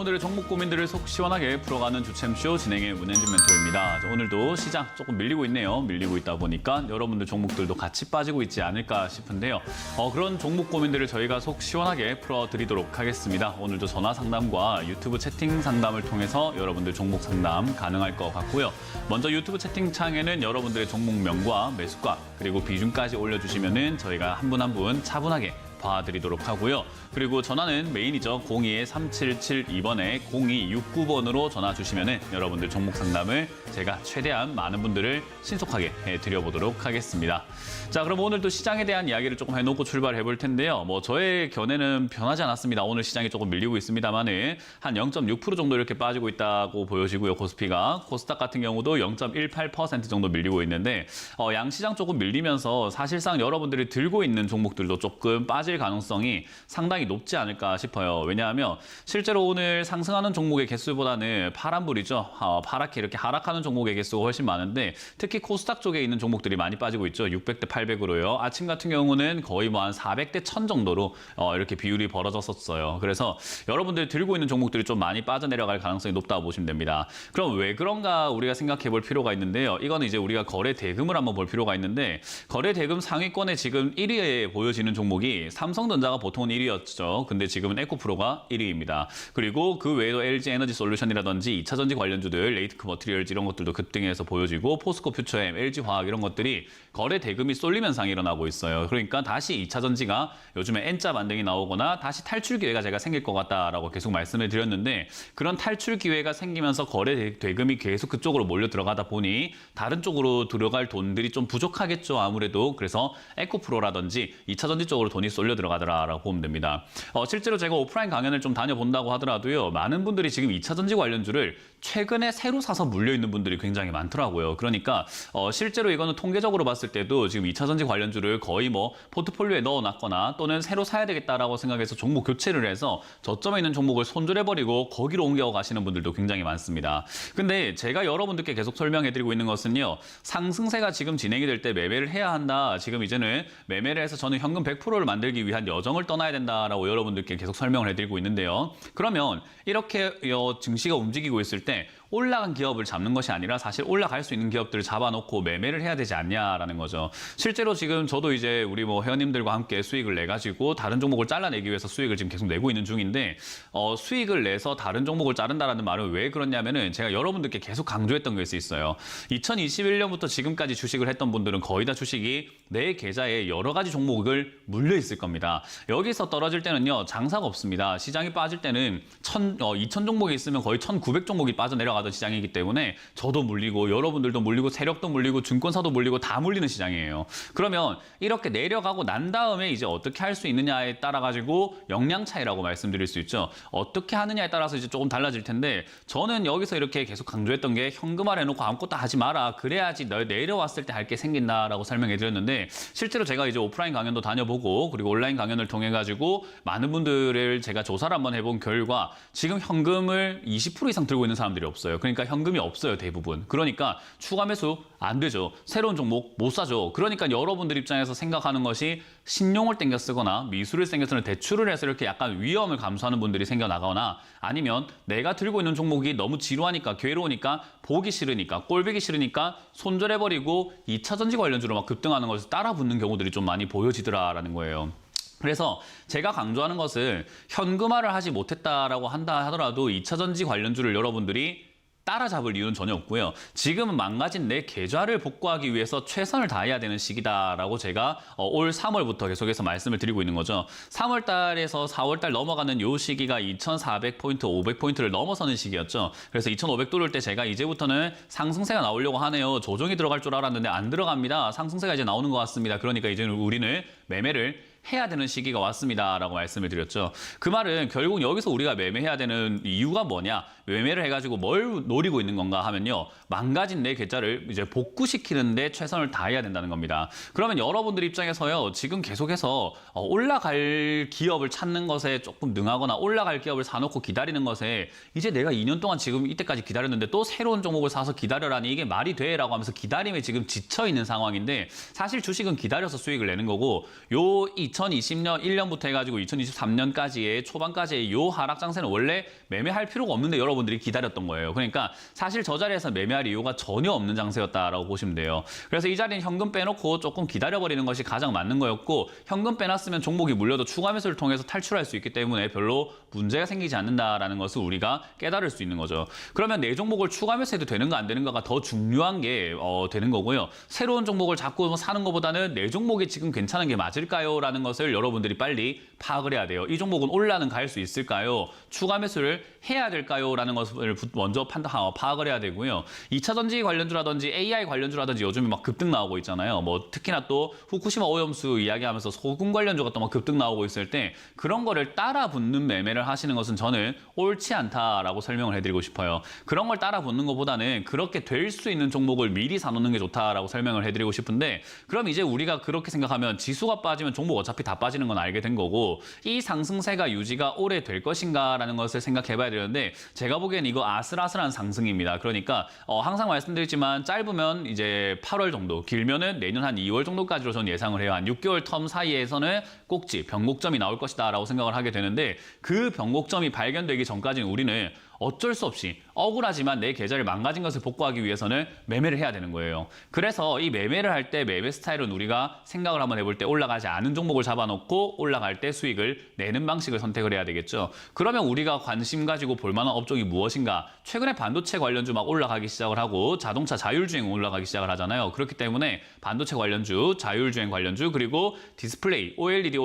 여러분들의 종목 고민들을 속 시원하게 풀어가는 주챔쇼 진행의 문현진 멘토입니다. 오늘도 시장 조금 밀리고 있네요. 밀리고 있다 보니까 여러분들 종목들도 같이 빠지고 있지 않을까 싶은데요. 그런 종목 고민들을 저희가 속 시원하게 풀어드리도록 하겠습니다. 오늘도 전화 상담과 유튜브 채팅 상담을 통해서 여러분들 종목 상담 가능할 것 같고요. 먼저 유튜브 채팅창에는 여러분들의 종목명과 매수가 그리고 비중까지 올려주시면은 저희가 한 분 한 분 차분하게 봐드리도록 하고요. 그리고 전화는 메인이죠. 02-3772번에 0269번으로 전화 주시면은 여러분들 종목 상담을 제가 최대한 많은 분들을 신속하게 해드려보도록 하겠습니다. 자, 그럼 오늘도 시장에 대한 이야기를 조금 해놓고 출발해 볼 텐데요. 저의 견해는 변하지 않았습니다. 오늘 시장이 조금 밀리고 있습니다만은 한 0.6% 정도 이렇게 빠지고 있다고 보여지고요. 코스피가. 코스닥 같은 경우도 0.18% 정도 밀리고 있는데 양시장 조금 밀리면서 사실상 여러분들이 들고 있는 종목들도 조금 빠질 가능성이 상당히 높지 않을까 싶어요. 왜냐하면 실제로 오늘 상승하는 종목의 개수보다는 파란불이죠. 파랗게 이렇게 하락하는 종목의 개수가 훨씬 많은데 특히 코스닥 쪽에 있는 종목들이 많이 빠지고 있죠. 600대 800으로요. 아침 같은 경우는 거의 한 400대 1000 정도로 이렇게 비율이 벌어졌었어요. 그래서 여러분들이 들고 있는 종목들이 좀 많이 빠져내려갈 가능성이 높다고 보시면 됩니다. 그럼 왜 그런가 우리가 생각해 볼 필요가 있는데요. 이거는 이제 우리가 거래 대금을 한번 볼 필요가 있는데 거래 대금 상위권에 지금 1위에 보여지는 종목이 삼성전자가 보통은 1위였죠. 근데 지금은 에코프로가 1위입니다. 그리고 그 외에도 LG 에너지 솔루션이라든지 2차전지 관련주들, 레이트크 머티리얼즈 이런 것들도 급등해서 보여지고 포스코 퓨처엠, LG 화학 이런 것들이 거래 대금이 쏠림 현상이 일어나고 있어요. 그러니까 다시 2차전지가 요즘에 N자 반등이 나오거나 다시 탈출 기회가 제가 생길 것 같다라고 계속 말씀을 드렸는데 그런 탈출 기회가 생기면서 거래 대금이 계속 그쪽으로 몰려 들어가다 보니 다른 쪽으로 들어갈 돈들이 좀 부족하겠죠. 아무래도. 그래서 에코프로라든지 2차전지 쪽으로 돈이 쏠려 들어가더라라고 보면 됩니다. 실제로 제가 오프라인 강연을 좀 다녀본다고 하더라도요. 많은 분들이 지금 2차전지 관련주를 최근에 새로 사서 물려있는 분들이 굉장히 많더라고요. 그러니까 실제로 이거는 통계적으로 봤을 때도 지금 2차전지 관련주를 거의 포트폴리오에 넣어놨거나 또는 새로 사야 되겠다라고 생각해서 종목 교체를 해서 저점에 있는 종목을 손절해버리고 거기로 옮겨가시는 분들도 굉장히 많습니다. 근데 제가 여러분들께 계속 설명해드리고 있는 것은요. 상승세가 지금 진행이 될 때 매매를 해야 한다. 지금 이제는 매매를 해서 저는 현금 100%를 만들기 위한 여정을 떠나야 된다라고 여러분들께 계속 설명을 해드리고 있는데요. 그러면 이렇게 증시가 움직이고 있을 때 올라간 기업을 잡는 것이 아니라 사실 올라갈 수 있는 기업들을 잡아놓고 매매를 해야 되지 않냐라는 거죠. 실제로 지금 저도 이제 우리 회원님들과 함께 수익을 내가지고 다른 종목을 잘라내기 위해서 수익을 지금 계속 내고 있는 중인데 수익을 내서 다른 종목을 자른다라는 말은 왜 그러냐면은 제가 여러분들께 계속 강조했던 것이 있어요. 2021년부터 지금까지 주식을 했던 분들은 거의 다 주식이 내 계좌에 여러 가지 종목을 물려 있을 겁니다. 여기서 떨어질 때는요 장사가 없습니다. 시장이 빠질 때는 2000 종목이 있으면 거의 1900 종목이 빠져내려가던 시장이기 때문에 저도 물리고 여러분들도 물리고 세력도 물리고 증권사도 물리고 다 물리는 시장이에요. 그러면 이렇게 내려가고 난 다음에 이제 어떻게 할 수 있느냐에 따라 가지고 역량 차이라고 말씀드릴 수 있죠. 어떻게 하느냐에 따라서 이제 조금 달라질 텐데 저는 여기서 이렇게 계속 강조했던 게 현금화를 해놓고 아무것도 하지 마라. 그래야지 내려왔을 때 할 게 생긴다라고 설명해 드렸는데 실제로 제가 이제 오프라인 강연도 다녀보고 그리고 온라인 강연을 통해 가지고 많은 분들을 제가 조사를 한번 해본 결과 지금 현금을 20% 이상 들고 있는 사람들이 없어요. 그러니까 현금이 없어요, 대부분. 그러니까 추가 매수 안 되죠. 새로운 종목 못 사죠. 그러니까 여러분들 입장에서 생각하는 것이 신용을 땡겨 쓰거나 미수를 땡겨 쓰는 대출을 해서 이렇게 약간 위험을 감수하는 분들이 생겨나거나 아니면 내가 들고 있는 종목이 너무 지루하니까 괴로우니까 보기 싫으니까 꼴보기 싫으니까 손절해버리고 2차전지 관련주로 막 급등하는 것을 따라 붙는 경우들이 좀 많이 보여지더라라는 거예요. 그래서 제가 강조하는 것은 현금화를 하지 못했다라고 한다 하더라도 2차전지 관련주를 여러분들이 따라잡을 이유는 전혀 없고요. 지금은 망가진 내 계좌를 복구하기 위해서 최선을 다해야 되는 시기다라고 제가 올 3월부터 계속해서 말씀을 드리고 있는 거죠. 3월 달에서 4월 달 넘어가는 요 시기가 2,400포인트, 500포인트를 넘어서는 시기였죠. 그래서 2,500 뚫을 때 제가 이제부터는 상승세가 나오려고 하네요. 조정이 들어갈 줄 알았는데 안 들어갑니다. 상승세가 이제 나오는 것 같습니다. 그러니까 이제는 우리는 매매를 해야 되는 시기가 왔습니다라고 말씀을 드렸죠. 그 말은 결국 여기서 우리가 매매해야 되는 이유가 뭐냐? 매매를 해가지고 뭘 노리고 있는 건가 하면요. 망가진 내 계좌를 이제 복구시키는데 최선을 다해야 된다는 겁니다. 그러면 여러분들 입장에서요. 지금 계속해서 올라갈 기업을 찾는 것에 조금 능하거나 올라갈 기업을 사놓고 기다리는 것에 이제 내가 2년 동안 지금 이때까지 기다렸는데 또 새로운 종목을 사서 기다려라니 이게 말이 돼? 라고 하면서 기다림에 지금 지쳐있는 상황인데 사실 주식은 기다려서 수익을 내는 거고 이 2020년 1년부터 해가지고 2023년까지의 초반까지의 요 하락 장세는 원래 매매할 필요가 없는데 여러분들이 기다렸던 거예요. 그러니까 사실 저 자리에서 매매할 이유가 전혀 없는 장세였다라고 보시면 돼요. 그래서 이 자리는 현금 빼놓고 조금 기다려버리는 것이 가장 맞는 거였고, 현금 빼놨으면 종목이 물려도 추가 매수를 통해서 탈출할 수 있기 때문에 별로 문제가 생기지 않는다라는 것을 우리가 깨달을 수 있는 거죠. 그러면 내 종목을 추가 매수해도 되는가 안 되는가가 더 중요한 게 되는 거고요. 새로운 종목을 자꾸 사는 것보다는 내 종목이 지금 괜찮은 게 맞을까요? 라는 것을 여러분들이 빨리 파악을 해야 돼요. 이 종목은 올라는 갈 수 있을까요? 추가 매수를 해야 될까요? 라는 것을 먼저 파악을 해야 되고요. 2차 전지 관련주라든지 AI 관련주라든지 요즘에 막 급등 나오고 있잖아요. 뭐 특히나 또 후쿠시마 오염수 이야기하면서 소금 관련주가 또 막 급등 나오고 있을 때 그런 거를 따라 붙는 매매를 하시는 것은 저는 옳지 않다라고 설명을 해드리고 싶어요. 그런 걸 따라 붙는 것보다는 그렇게 될 수 있는 종목을 미리 사놓는 게 좋다라고 설명을 해드리고 싶은데, 그럼 이제 우리가 그렇게 생각하면 지수가 빠지면 종목 어차피 다 빠지는 건 알게 된 거고, 이 상승세가 유지가 오래 될 것인가라는 것을 생각해 봐야 되는데, 제가 보기엔 이거 아슬아슬한 상승입니다. 그러니까 항상 말씀드리지만 짧으면 이제 8월 정도, 길면은 내년 한 2월 정도까지로 저는 예상을 해요. 한 6개월 텀 사이에서는 꼭지 변곡점이 나올 것이다라고 생각을 하게 되는데, 그 변곡점이 발견되기 전까지는 우리는 어쩔 수 없이 억울하지만 내 계좌를 망가진 것을 복구하기 위해서는 매매를 해야 되는 거예요. 그래서 이 매매를 할 때 매매 스타일은 우리가 생각을 한번 해볼 때 올라가지 않은 종목을 잡아놓고 올라갈 때 수익을 내는 방식을 선택을 해야 되겠죠. 그러면 우리가 관심 가지고 볼 만한 업종이 무엇인가? 최근에 반도체 관련주 막 올라가기 시작을 하고 자동차 자율주행 올라가기 시작을 하잖아요. 그렇기 때문에 반도체 관련주, 자율주행 관련주, 그리고 디스플레이, OLED,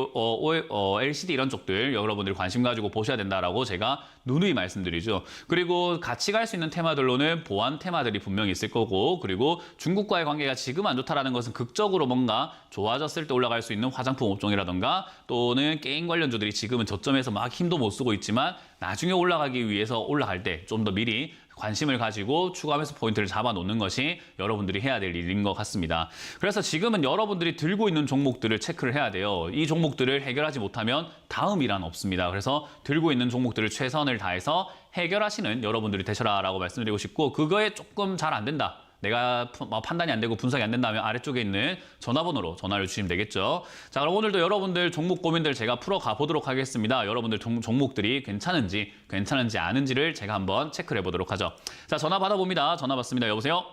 LCD 이런 쪽들 여러분들이 관심 가지고 보셔야 된다라고 제가 누누이 말씀드리죠. 그리고 같이 갈 수 있는 테마들로는 보안 테마들이 분명히 있을 거고, 그리고 중국과의 관계가 지금 안 좋다라는 것은 극적으로 뭔가 좋아졌을 때 올라갈 수 있는 화장품 업종이라던가 또는 게임 관련주들이 지금은 저점에서 막 힘도 못 쓰고 있지만 나중에 올라가기 위해서 올라갈 때 좀 더 미리 관심을 가지고 추가 매수 포인트를 잡아놓는 것이 여러분들이 해야 될 일인 것 같습니다. 그래서 지금은 여러분들이 들고 있는 종목들을 체크를 해야 돼요. 이 종목들을 해결하지 못하면 다음이란 없습니다. 그래서 들고 있는 종목들을 최선을 다해서 해결하시는 여러분들이 되셔라라고 말씀드리고 싶고, 그거에 조금 잘 안 된다, 내가 판단이 안 되고 분석이 안 된다면 아래쪽에 있는 전화번호로 전화를 주시면 되겠죠. 자, 그럼 오늘도 여러분들 종목 고민들 제가 풀어가 보도록 하겠습니다. 여러분들 종목들이 괜찮은지 아닌지를 제가 한번 체크를 해보도록 하죠. 자, 전화 받아봅니다. 전화 받습니다. 여보세요?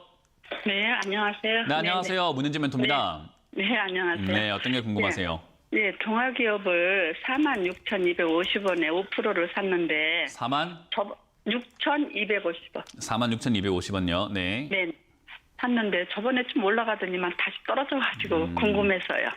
네, 안녕하세요. 네, 안녕하세요. 문현진 멘토입니다. 네, 안녕하세요. 네, 어떤 게 궁금하세요? 네, 동아기업을 46,250원에 5%를 샀는데 6,250원. 46,250원요. 네. 네, 샀는데 저번에 좀 올라가더니만 다시 떨어져가지고 궁금해서요.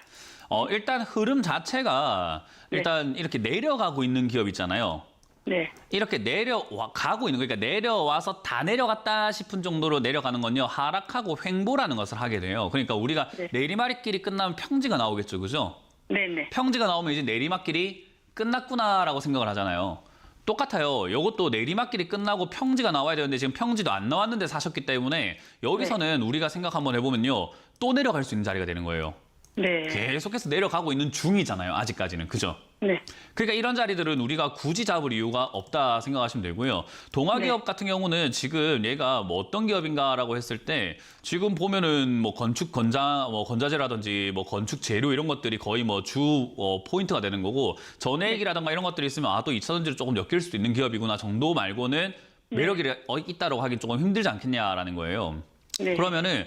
일단 흐름 자체가 일단 이렇게 내려가고 있는 기업 있잖아요. 네, 이렇게 내려가고 있는, 그러니까 내려와서 다 내려갔다 싶은 정도로 내려가는 건요, 하락하고 횡보라는 것을 하게 돼요. 그러니까 우리가 내리막길이 끝나면 평지가 나오겠죠, 그죠? 네네. 평지가 나오면 이제 내리막길이 끝났구나라고 생각을 하잖아요. 똑같아요. 이것도 내리막길이 끝나고 평지가 나와야 되는데 지금 평지도 안 나왔는데 사셨기 때문에 여기서는 우리가 생각 한번 해보면요, 또 내려갈 수 있는 자리가 되는 거예요. 네. 계속해서 내려가고 있는 중이잖아요, 아직까지는. 그죠? 네. 그러니까 이런 자리들은 우리가 굳이 잡을 이유가 없다 생각하시면 되고요. 동아기업 같은 경우는 지금 얘가 뭐 어떤 기업인가라고 했을 때 지금 보면은 뭐 건자재라든지 뭐 건축 재료 이런 것들이 거의 뭐 주 포인트가 되는 거고, 전해액이라든가 이런 것들이 있으면 또 2차 전지를 조금 엮일 수도 있는 기업이구나 정도 말고는 매력이 있다라고 하긴 조금 힘들지 않겠냐라는 거예요. 네. 그러면은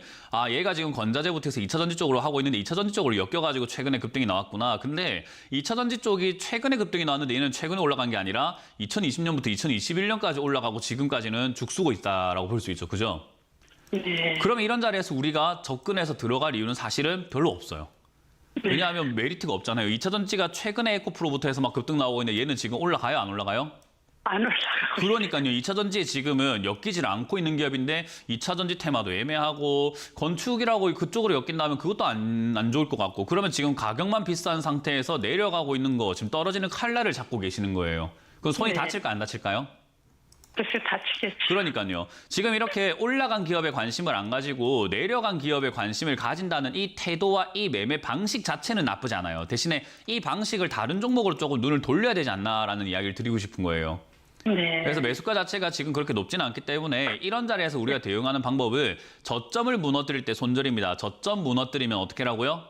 얘가 지금 건자재부터 해서 2차 전지 쪽으로 하고 있는데 2차 전지 쪽으로 엮여가지고 최근에 급등이 나왔구나. 근데 2차 전지 쪽이 최근에 급등이 나왔는데 얘는 최근에 올라간 게 아니라 2020년부터 2021년까지 올라가고 지금까지는 죽쓰고 있다라고 볼 수 있죠. 그죠? 네. 그러면 이런 자리에서 우리가 접근해서 들어갈 이유는 사실은 별로 없어요. 왜냐하면 메리트가 없잖아요. 2차 전지가 최근에 에코프로부터 해서 막 급등 나오고 있는데 얘는 지금 올라가요? 안 올라가요? 안 올라가고. 그러니까요. 2차 전지에 지금은 엮이질 않고 있는 기업인데 2차 전지 테마도 애매하고 건축이라고 그쪽으로 엮인다면 그것도 안 좋을 것 같고, 그러면 지금 가격만 비싼 상태에서 내려가고 있는 거, 지금 떨어지는 칼날을 잡고 계시는 거예요. 그럼 손이 다칠까 안 다칠까요? 글쎄 다치겠죠. 그러니까요. 지금 이렇게 올라간 기업에 관심을 안 가지고 내려간 기업에 관심을 가진다는 이 태도와 이 매매 방식 자체는 나쁘지 않아요. 대신에 이 방식을 다른 종목으로 조금 눈을 돌려야 되지 않나라는 이야기를 드리고 싶은 거예요. 네. 그래서 매수가 자체가 지금 그렇게 높지는 않기 때문에 이런 자리에서 우리가 대응하는 방법은 저점을 무너뜨릴 때 손절입니다. 저점 무너뜨리면 어떻게 하라고요?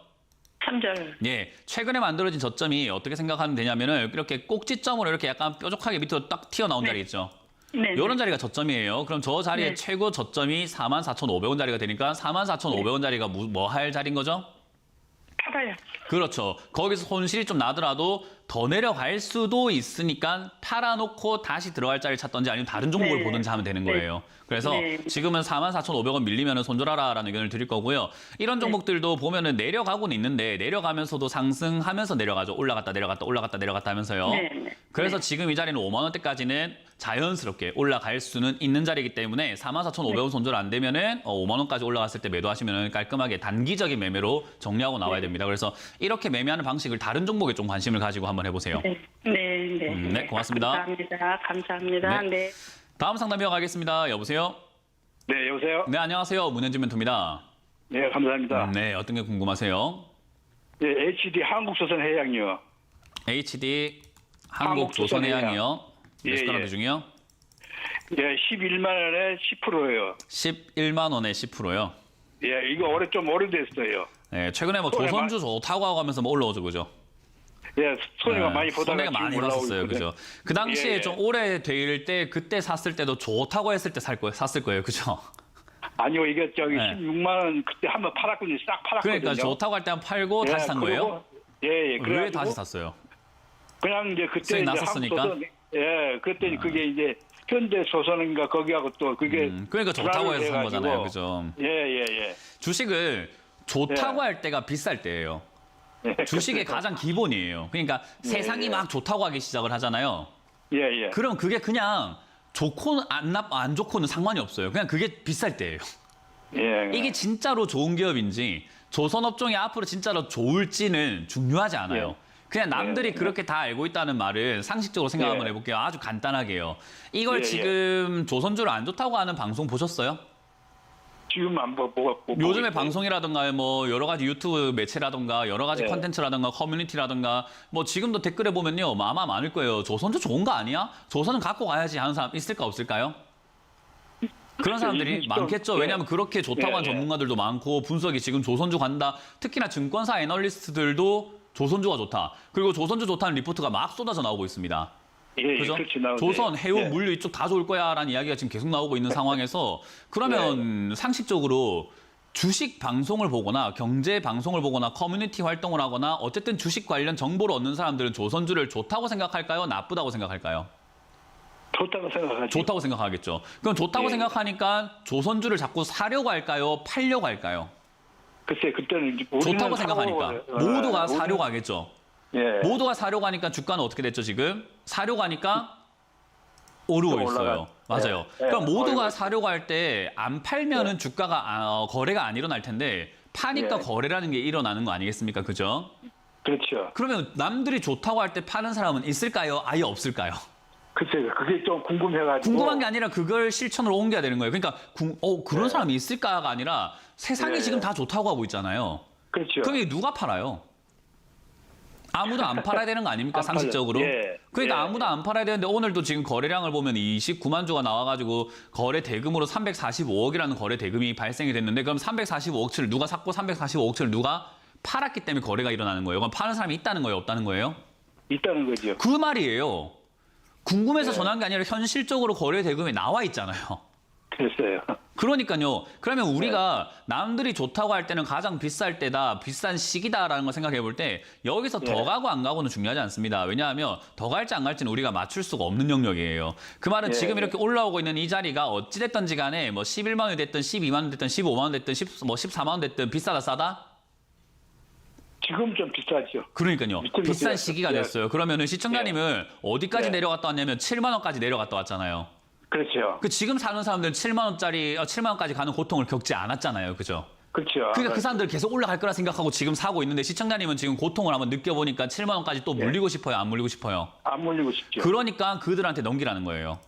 3절. 예, 최근에 만들어진 저점이 어떻게 생각하면 되냐면은 이렇게 꼭지점으로 이렇게 약간 뾰족하게 밑으로 딱 튀어나온 자리 있죠. 네. 이런 자리가 저점이에요. 그럼 저 자리의 네. 최고 저점이 44,500원 자리가 되니까 44,500원 자리가 뭐 할 자리인 거죠? 팔아요. 그렇죠. 거기서 손실이 좀 나더라도 더 내려갈 수도 있으니까 팔아놓고 다시 들어갈 자리를 찾던지 아니면 다른 종목을 네. 보든지 하면 되는 네. 거예요. 그래서 네. 지금은 44,500원 밀리면 손절하라라는 의견을 드릴 거고요. 이런 종목들도 보면은 내려가고는 있는데 내려가면서도 상승하면서 내려가죠. 올라갔다 내려갔다 올라갔다 내려갔다 하면서요. 네, 네. 그래서 지금 이 자리는 5만 원대까지는 자연스럽게 올라갈 수는 있는 자리이기 때문에 44,500원 손절 안 되면은 5만 원까지 올라갔을 때 매도하시면은 깔끔하게 단기적인 매매로 정리하고 나와야 됩니다. 그래서 이렇게 매매하는 방식을 다른 종목에 좀 관심을 가지고 한번 해보세요. 네. 네. 네. 네, 고맙습니다. 감사합니다. 네. 네. 다음 상담 이어가겠습니다. 여보세요? 네, 여보세요? 네, 안녕하세요. 문현진 멘토입니다. 네, 감사합니다. 네, 어떤 게 궁금하세요? 네, HD 한국조선해양요. HD 한국조선해양이요. 예, 몇 시간 예. 비중이요? 예, 11만 원에 10%예요. 11만 원에 10%요. 예, 이거 올해 좀 오래됐어요. 네, 최근에 뭐 손해가 조선주 좋다고 하고 하면서 뭐 올라오죠, 그죠? 예, 손해가 많이 보다가 손해가 많이 지금 올라오고 봤었어요, 있거든요. 그죠? 그 당시에 예, 예. 좀 오래될 때 그때 샀을 때도 좋다고 했을 때 샀을 거예요, 그죠? 아니요, 이게 저기 네. 16만 원 그때 한번 팔았거든요. 싹 팔았거든요. 그러니까 좋다고 할 때 한 팔고 예, 다시 산 거예요? 그리고- 예, 예. 왜 그래가지고 다시 샀어요? 그냥 이제 그때 수익 이제 났었으니까? 한국조선, 예, 그때 그게 이제 현대조선인가 거기하고 또 그게 그러니까 좋다고 불안을 해서 산 해가지고. 거잖아요, 그죠? 예, 예, 예. 주식을 좋다고 예. 할 때가 비쌀 때예요. 예, 주식의 그래서- 가장 기본이에요. 그러니까 세상이 예. 막 좋다고 하기 시작을 하잖아요. 예, 예. 그럼 그게 그냥 좋고 안 좋고는 상관이 없어요. 그냥 그게 비쌀 때예요. 예. 이게 진짜로 좋은 기업인지 조선업종이 앞으로 진짜로 좋을지는 중요하지 않아요. 예. 그냥 남들이 예. 그렇게 다 알고 있다는 말은 상식적으로 생각 한번 예. 해볼게요. 아주 간단하게요. 이걸 예, 예. 지금 조선주를 안 좋다고 하는 방송 보셨어요? 지금 안 보고 요즘에 있어요. 방송이라든가 뭐 여러 가지 유튜브 매체라든가 여러 가지 예. 콘텐츠라든가 커뮤니티라든가 뭐 지금도 댓글에 보면요. 아마 많을 거예요. 조선주 좋은 거 아니야? 조선은 갖고 가야지 하는 사람 있을까 없을까요? 그런 사람들이 좀- 많겠죠. 예. 왜냐하면 그렇게 좋다고 예, 한 예. 전문가들도 많고 분석이 지금 조선주 간다. 특히나 증권사 애널리스트들도 조선주가 좋다. 그리고 조선주 좋다는 리포트가 막 쏟아져 나오고 있습니다. 예, 예, 그죠? 그렇지, 나오죠. 조선, 해운, 예. 물류 이쪽 다 좋을 거야라는 이야기가 지금 계속 나오고 있는 상황에서 그러면 상식적으로 주식 방송을 보거나 경제 방송을 보거나 커뮤니티 활동을 하거나 어쨌든 주식 관련 정보를 얻는 사람들은 조선주를 좋다고 생각할까요? 나쁘다고 생각할까요? 좋다고 생각하지. 좋다고 생각하겠죠. 그럼 좋다고 예. 생각하니까 조선주를 자꾸 사려고 할까요? 팔려고 할까요? 글쎄, 그때는 이제 우리는 좋다고 생각하니까 모두가 사려고 하겠죠. 예. 모두가 사려고 하니까 주가는 어떻게 됐죠, 지금? 사려고 하니까 오르고 좀 있어요. 올라가. 맞아요. 예. 그럼 모두가 예. 사려고 할 때 안 팔면은 주가가 거래가 안 일어날 텐데 파니까 예. 거래라는 게 일어나는 거 아니겠습니까? 그죠? 그렇죠. 그러면 남들이 좋다고 할 때 파는 사람은 있을까요? 아예 없을까요? 글쎄, 그게 좀 궁금해가지고. 궁금한 게 아니라 그걸 실천으로 옮겨야 되는 거예요. 그러니까 그런 예. 사람이 있을까가 아니라 세상이 예. 지금 다 좋다고 하고 있잖아요. 그렇죠. 그럼 이게 누가 팔아요? 아무도 안 팔아야 되는 거 아닙니까? 안 팔려. 상식적으로. 예. 그러니까 예. 아무도 안 팔아야 되는데 오늘도 지금 거래량을 보면 29만 주가 나와가지고 거래 대금으로 345억이라는 거래 대금이 발생이 됐는데 그럼 345억치를 누가 샀고 345억치를 누가 팔았기 때문에 거래가 일어나는 거예요. 그럼 파는 사람이 있다는 거예요? 없다는 거예요? 있다는 거죠. 그 말이에요. 궁금해서 예. 전화한 게 아니라 현실적으로 거래 대금에 나와 있잖아요. 글쎄요. 그러니까요. 그러면 우리가 남들이 좋다고 할 때는 가장 비쌀 때다, 비싼 시기다라는 걸 생각해 볼 때 여기서 더 예. 가고 안 가고는 중요하지 않습니다. 왜냐하면 더 갈지 안 갈지는 우리가 맞출 수가 없는 영역이에요. 그 말은 예. 지금 이렇게 올라오고 있는 이 자리가 어찌됐든지 간에 뭐 11만 원이 됐든 12만 원 됐든 15만 원 됐든 14만 원 됐든 비싸다 싸다? 지금 좀 비싸죠. 그러니까요. 미친 비싼 놈이야. 시기가 예. 됐어요. 그러면은 시청자님은 어디까지 예. 내려갔다 왔냐면 7만 원까지 내려갔다 왔잖아요. 그렇죠. 그 지금 사는 사람들은 7만 원까지 가는 고통을 겪지 않았잖아요. 그죠? 그렇죠. 그러니까 그 사람들 계속 올라갈 거라 생각하고 지금 사고 있는데 시청자님은 지금 고통을 한번 느껴보니까 7만 원까지 또 물리고 싶어요? 안 물리고 싶어요? 안 물리고 싶죠. 그러니까 그들한테 넘기라는 거예요.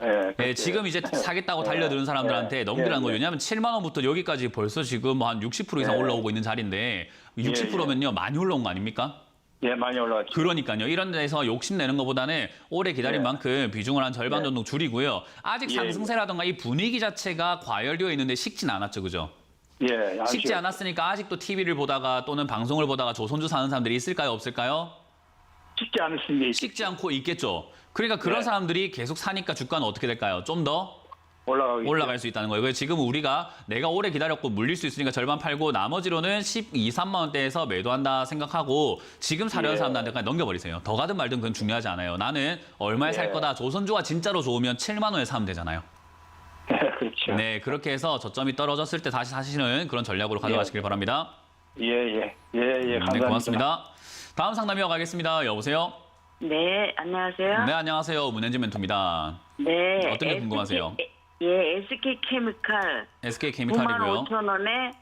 예, 예, 그렇죠. 지금 이제 사겠다고 예, 달려드는 사람들한테 예, 넘기라는 예, 거예요. 예. 왜냐하면 7만 원부터 여기까지 벌써 지금 한 60% 이상 예. 올라오고 있는 자리인데 60%면요 많이 올라온 거 아닙니까? 예, 많이 올라왔죠. 그러니까요. 이런 데서 욕심내는 것보다는 오래 기다린 예. 만큼 비중을 한 절반 예. 정도 줄이고요. 아직 예, 상승세라든가 이 분위기 자체가 과열되어 있는데 식진 않았죠. 그죠? 예, 식지 않았으니까 아직도 TV를 보다가 또는 방송을 보다가 조선주 사는 사람들이 있을까요, 없을까요? 식지 않았습니다. 식지 않고 있겠죠. 그러니까 그런 네. 사람들이 계속 사니까 주가는 어떻게 될까요? 좀 더 올라가겠죠. 올라갈 수 있다는 거예요. 그래서 지금 우리가 내가 오래 기다렸고 물릴 수 있으니까 절반 팔고 나머지로는 12, 3만 원대에서 매도한다 생각하고 지금 사려는 예. 사람들한테 그냥 넘겨버리세요. 더 가든 말든 그건 중요하지 않아요. 나는 얼마에 살 예. 거다. 조선주가 진짜로 좋으면 7만 원에 사면 되잖아요. 그렇죠. 네, 그렇게 해서 저점이 떨어졌을 때 다시 사시는 그런 전략으로 가져가시길 바랍니다. 예, 감사합니다. 네, 고맙습니다. 다음 상담 이어가겠습니다. 여보세요? 네, 안녕하세요. 네, 안녕하세요. 문현진 멘토입니다. 네. 어떤 게 궁금하세요? 예, SK 케미칼 SK 케미칼이고요. 95,000원에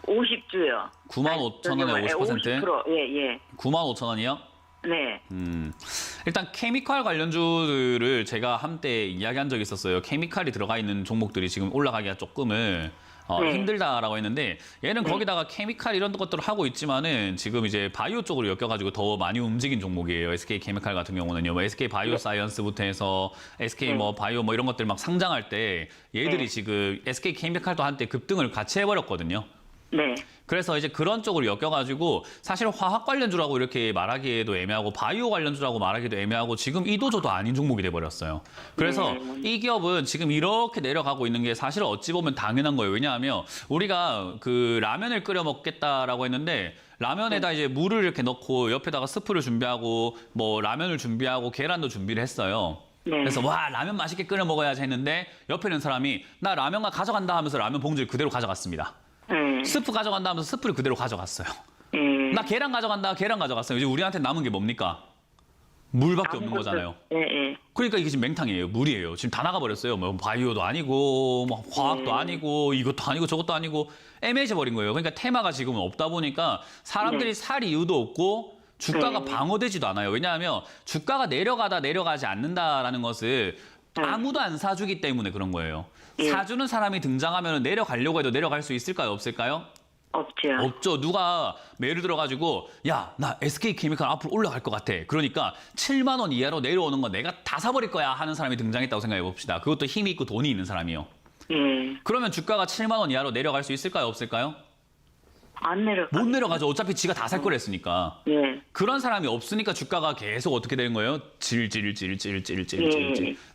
50주요. 95,000원에 50%? 50%. 예. 95,000원이요? 네. 일단 케미칼 관련주들을 제가 한때 이야기한 적이 있었어요. 케미칼이 들어가 있는 종목들이 지금 올라가기가 조금은 네. 힘들다라고 했는데 얘는 거기다가 케미칼 이런 것들을 하고 있지만은 지금 이제 바이오 쪽으로 엮여가지고 더 많이 움직인 종목이에요. SK 케미칼 같은 경우는요. 뭐 SK 바이오 사이언스부터 해서 SK 뭐 바이오 뭐 이런 것들 막 상장할 때 얘들이 네. 지금 SK 케미칼도 한때 급등을 같이 해버렸거든요. 네. 그래서 이제 그런 쪽으로 엮여가지고 사실 화학 관련주라고 이렇게 말하기에도 애매하고 바이오 관련주라고 말하기도 애매하고 지금 이도저도 아닌 종목이 돼버렸어요. 그래서 이 기업은 지금 이렇게 내려가고 있는 게 사실 어찌 보면 당연한 거예요. 왜냐하면 우리가 그 라면을 끓여 먹겠다라고 했는데 라면에다 이제 물을 이렇게 넣고 옆에다가 스프를 준비하고 뭐 라면을 준비하고 계란도 준비를 했어요. 네. 그래서 와 라면 맛있게 끓여 먹어야지 했는데 옆에 있는 사람이 나 라면가 가져간다 하면서 라면 봉지를 그대로 가져갔습니다. 스프 가져간다 하면서 스프를 그대로 가져갔어요. 나 계란 가져간다, 계란 가져갔어요. 이제 우리한테 남은 게 뭡니까? 물밖에 없는 거잖아요. 예. 그러니까 이게 지금 맹탕이에요. 물이에요. 지금 다 나가버렸어요. 뭐 바이오도 아니고, 뭐 화학도 아니고, 이것도 아니고, 저것도 아니고, 애매해져 버린 거예요. 그러니까 테마가 지금은 없다 보니까 사람들이 살 이유도 없고, 주가가 방어되지도 않아요. 왜냐하면 주가가 내려가다 내려가지 않는다라는 것을 아무도 안 사주기 때문에 그런 거예요. 사주는 사람이 등장하면 내려가려고 해도 내려갈 수 있을까요? 없을까요? 없죠. 없죠. 누가 예를 들어가지고 야, 나 SK케미칼 앞으로 올라갈 것 같아. 그러니까 7만 원 이하로 내려오는 건 내가 다 사버릴 거야 하는 사람이 등장했다고 생각해 봅시다. 그것도 힘이 있고 돈이 있는 사람이요. 그러면 주가가 7만 원 이하로 내려갈 수 있을까요? 없을까요? 안 내려가. 못 내려가죠. 어차피 지가 다 살 거랬으니까. 예. 그런 사람이 없으니까 주가가 계속 어떻게 되는 거예요? 질질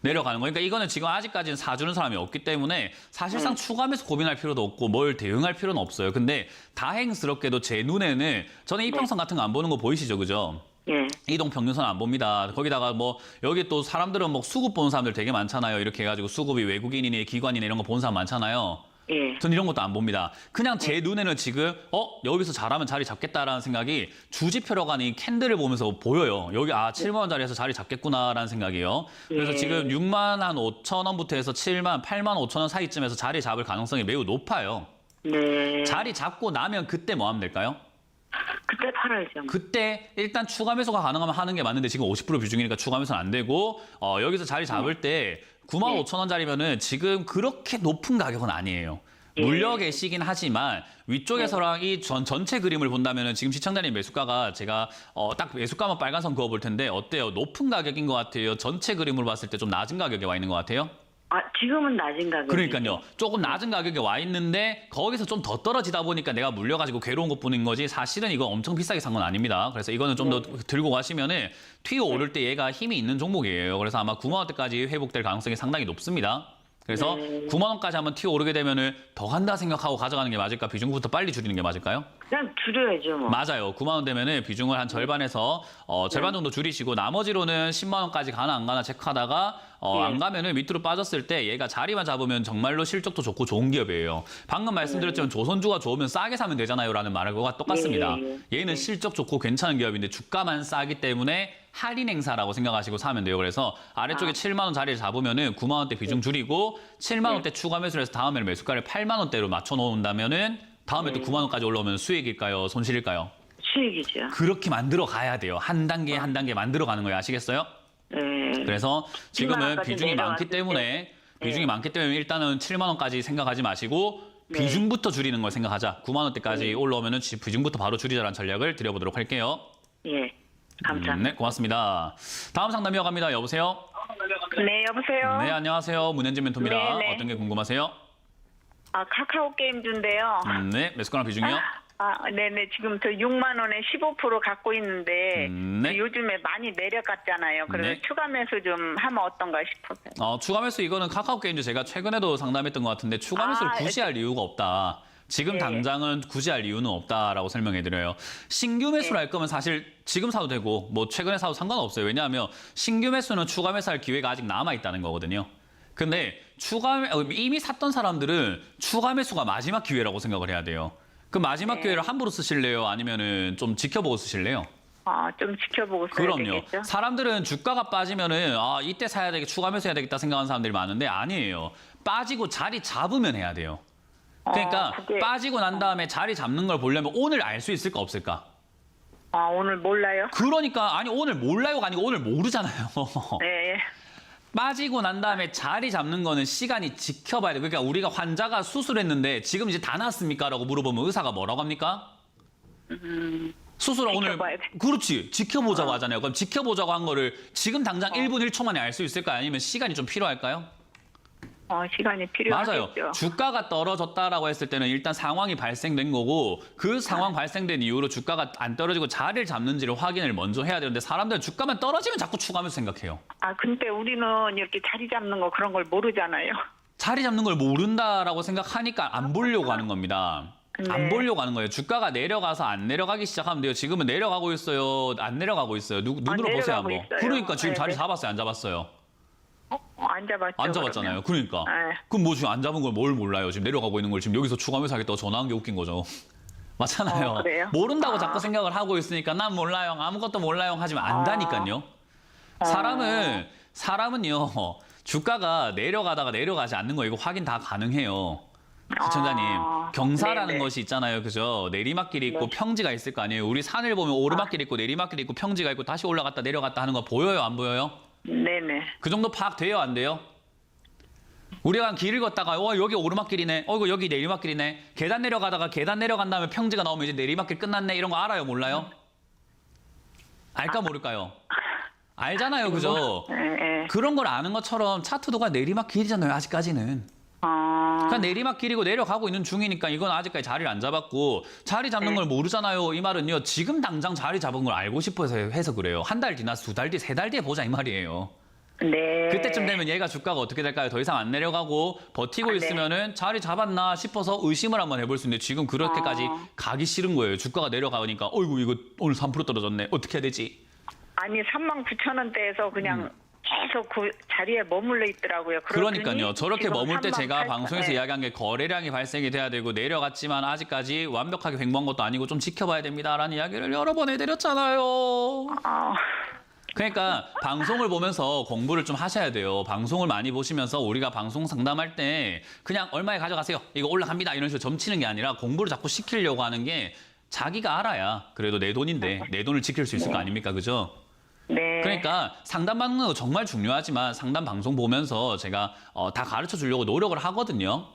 내려가는 거예요. 그러니까 이거는 지금 아직까지는 사주는 사람이 없기 때문에 사실상 추가하면서 고민할 필요도 없고 뭘 대응할 필요는 없어요. 근데 다행스럽게도 제 눈에는 저는 이평선 같은 거 안 보는 거 보이시죠? 그죠? 예. 이동 평균선 안 봅니다. 거기다가 뭐 여기 또 사람들은 뭐 수급 보는 사람들 되게 많잖아요. 이렇게 해가지고 수급이 외국인이니 기관이니 이런 거 보는 사람 많잖아요. 예. 전 이런 것도 안 봅니다. 그냥 제 눈에는 지금 여기서 잘하면 자리 잡겠다라는 생각이 주지표로 가는 캔들을 보면서 보여요. 여기 7만 원짜리에서 자리 잡겠구나라는 생각이에요. 그래서 지금 6만 한 5천 원부터 해서 7만, 8만 5천 원 사이쯤에서 자리 잡을 가능성이 매우 높아요. 네. 자리 잡고 나면 그때 뭐 하면 될까요? 그때 팔아야죠. 그때 일단 추가 매수가 가능하면 하는 게 맞는데 지금 50% 비중이니까 추가 매수는 안 되고 여기서 자리 잡을 때 9만 5천 원짜리면은 지금 그렇게 높은 가격은 아니에요. 물려 계시긴 하지만 위쪽에서랑 이 전체 그림을 본다면은 지금 시청자님 매수가가 제가 딱 매수가만 빨간 선 그어볼 텐데 어때요? 높은 가격인 것 같아요? 전체 그림으로 봤을 때 좀 낮은 가격에 와 있는 것 같아요? 지금은 낮은 가격. 그러니까요. 조금 낮은 가격에 와 있는데 거기서 좀 더 떨어지다 보니까 내가 물려가지고 괴로운 것뿐인 거지 사실은 이거 엄청 비싸게 산 건 아닙니다. 그래서 이거는 좀 더 들고 가시면은 튀어 오를 때 얘가 힘이 있는 종목이에요. 그래서 아마 9만 원대까지 회복될 가능성이 상당히 높습니다. 그래서 9만 원까지 한번 튀어 오르게 되면은 더 간다 생각하고 가져가는 게 맞을까? 비중부터 빨리 줄이는 게 맞을까요? 그냥 줄여야죠, 뭐. 맞아요. 9만 원 되면은 비중을 한 절반에서 절반 정도 줄이시고 나머지로는 10만 원까지 가나 안 가나 체크하다가 안 가면은 밑으로 빠졌을 때 얘가 자리만 잡으면 정말로 실적도 좋고 좋은 기업이에요. 방금 말씀드렸지만 조선주가 좋으면 싸게 사면 되잖아요라는 말과 똑같습니다. 얘는 실적 좋고 괜찮은 기업인데 주가만 싸기 때문에 할인 행사라고 생각하시고 사면 돼요. 그래서 아래쪽에 7만 원 자리를 잡으면은 9만 원대 비중 줄이고 7만 원대 추가 매수를 해서 다음에는 매수가를 8만 원대로 맞춰 놓는다면은 다음에 또 9만 원까지 올라오면 수익일까요? 손실일까요? 수익이죠. 그렇게 만들어 가야 돼요. 한 단계 한 단계 만들어 가는 거예요. 아시겠어요? 네. 그래서 지금은 아까 비중이 많기 내려왔을 때문에 일단은 7만 원까지 생각하지 마시고 비중부터 줄이는 걸 생각하자. 9만 원대까지 올라오면은 비중부터 바로 줄이자라는 전략을 드려보도록 할게요. 예. 감사합니다. 네, 고맙습니다. 다음 상담 이어갑니다. 여보세요? 네, 여보세요. 네, 안녕하세요. 문현진 멘토입니다. 네. 어떤 게 궁금하세요? 카카오 게임주인데요. 네, 매수가랑 비중이요? 네네. 지금 저 6만 원에 15% 갖고 있는데 네. 요즘에 많이 내려갔잖아요. 그래서 네. 추가 매수 좀 하면 어떤가 싶어서요. 추가 매수 이거는 카카오 게임즈 제가 최근에도 상담했던 것 같은데 추가 매수를 굳이 할 이유가 없다. 지금 네. 당장은 굳이 할 이유는 없다라고 설명해드려요. 신규 매수를 할 거면 사실 지금 사도 되고 뭐 최근에 사도 상관없어요. 왜냐하면 신규 매수는 추가 매수할 기회가 아직 남아 있다는 거거든요. 근데 이미 샀던 사람들은 추가 매수가 마지막 기회라고 생각을 해야 돼요. 그 마지막 기회를 함부로 쓰실래요? 아니면은 좀 지켜보고 쓰실래요? 좀 지켜보고 써야 그럼요. 되겠죠? 사람들은 주가가 빠지면은 이때 사야 되겠다, 추가 매수해야 되겠다 생각하는 사람들이 많은데 아니에요. 빠지고 자리 잡으면 해야 돼요. 그러니까 빠지고 난 다음에 자리 잡는 걸 보려면 오늘 알 수 있을까 없을까? 오늘 몰라요? 그러니까 아니 오늘 몰라요가 아니고 오늘 모르잖아요. 네. 빠지고 난 다음에 자리 잡는 거는 시간이 지켜봐야 돼. 그러니까 우리가 환자가 수술했는데 지금 이제 다 나았습니까? 라고 물어보면 의사가 뭐라고 합니까? 수술을 오늘 지켜봐야 돼. 그렇지 지켜보자고 하잖아요. 그럼 지켜보자고 한 거를 지금 당장 1분 1초 만에 알 수 있을까요? 아니면 시간이 좀 필요할까요? 시간이 필요하겠죠. 맞아요. 주가가 떨어졌다라고 했을 때는 일단 상황이 발생된 거고 그 상황 발생된 이후로 주가가 안 떨어지고 자리를 잡는지를 확인을 먼저 해야 되는데 사람들은 주가만 떨어지면 자꾸 추가하면서 생각해요. 근데 우리는 이렇게 자리 잡는 거 그런 걸 모르잖아요. 자리 잡는 걸 모른다라고 생각하니까 안 보려고 하는 겁니다. 안 네. 보려고 하는 거예요. 주가가 내려가서 안 내려가기 시작하면 돼요. 지금은 내려가고 있어요. 안 내려가고 있어요. 눈으로 보세요 내려가고 한번. 있어요. 그러니까 지금 자리 네. 잡았어요. 안 잡았어요? 안 잡았죠. 안 잡았잖아요. 그러니까. 네. 그럼 뭐 지금 안 잡은 걸 뭘 몰라요? 지금 내려가고 있는 걸 지금 여기서 추가하면서 하겠다고 전화한 게 웃긴 거죠. 맞잖아요. 그래요? 모른다고 자꾸 생각을 하고 있으니까 난 몰라요. 아무것도 몰라요. 하지만 안다니까요. 사람은요. 주가가 내려가다가 내려가지 않는 거 이거 확인 다 가능해요. 시청자님, 경사라는 네네. 것이 있잖아요. 그죠? 내리막길이 있고 평지가 있을 거 아니에요. 우리 산을 보면 오르막길이 있고 내리막길이 있고 평지가 있고 다시 올라갔다 내려갔다 하는 거 보여요? 안 보여요? 네네. 그 정도 파악돼요? 안 돼요? 우리가 길을 걷다가 여기 오르막길이네. 이거 여기 내리막길이네. 계단 내려가다가 계단 내려간 다음에 평지가 나오면 이제 내리막길 끝났네. 이런 거 알아요? 몰라요? 알까 모를까요? 알잖아요. 그죠? 네. 그런 걸 아는 것처럼 차트도가 내리막길이잖아요. 아직까지는. 그러니까 내리막길이고 내려가고 있는 중이니까 이건 아직까지 자리를 안 잡았고 자리 잡는 걸 모르잖아요. 이 말은요. 지금 당장 자리 잡은 걸 알고 싶어서 해서 그래요. 한 달 뒤나 두 달 뒤, 세 달 뒤에 보자 이 말이에요. 네. 그때쯤 되면 얘가 주가가 어떻게 될까요? 더 이상 안 내려가고 버티고 네. 있으면은 자리 잡았나 싶어서 의심을 한번 해볼 수 있는데 지금 그렇게까지 가기 싫은 거예요. 주가가 내려가니까 어이구 이거 오늘 3% 떨어졌네. 어떻게 해야 되지? 아니 39,000원대에서 그냥 계속 그 자리에 머물러 있더라고요. 그러니까요. 저렇게 지금 머물 때 제가 38,000, 방송에서 네. 이야기한 게 거래량이 발생이 돼야 되고 내려갔지만 아직까지 완벽하게 횡보한 것도 아니고 좀 지켜봐야 됩니다라는 이야기를 여러 번 해드렸잖아요. 그러니까 방송을 보면서 공부를 좀 하셔야 돼요. 방송을 많이 보시면서 우리가 방송 상담할 때 그냥 얼마에 가져가세요. 이거 올라갑니다. 이런 식으로 점치는 게 아니라 공부를 자꾸 시키려고 하는 게 자기가 알아야 그래도 내 돈인데 내 돈을 지킬 수 있을 거 아닙니까? 그죠? 네. 그러니까 상담 받는 거 정말 중요하지만 상담 방송 보면서 제가 다 가르쳐 주려고 노력을 하거든요.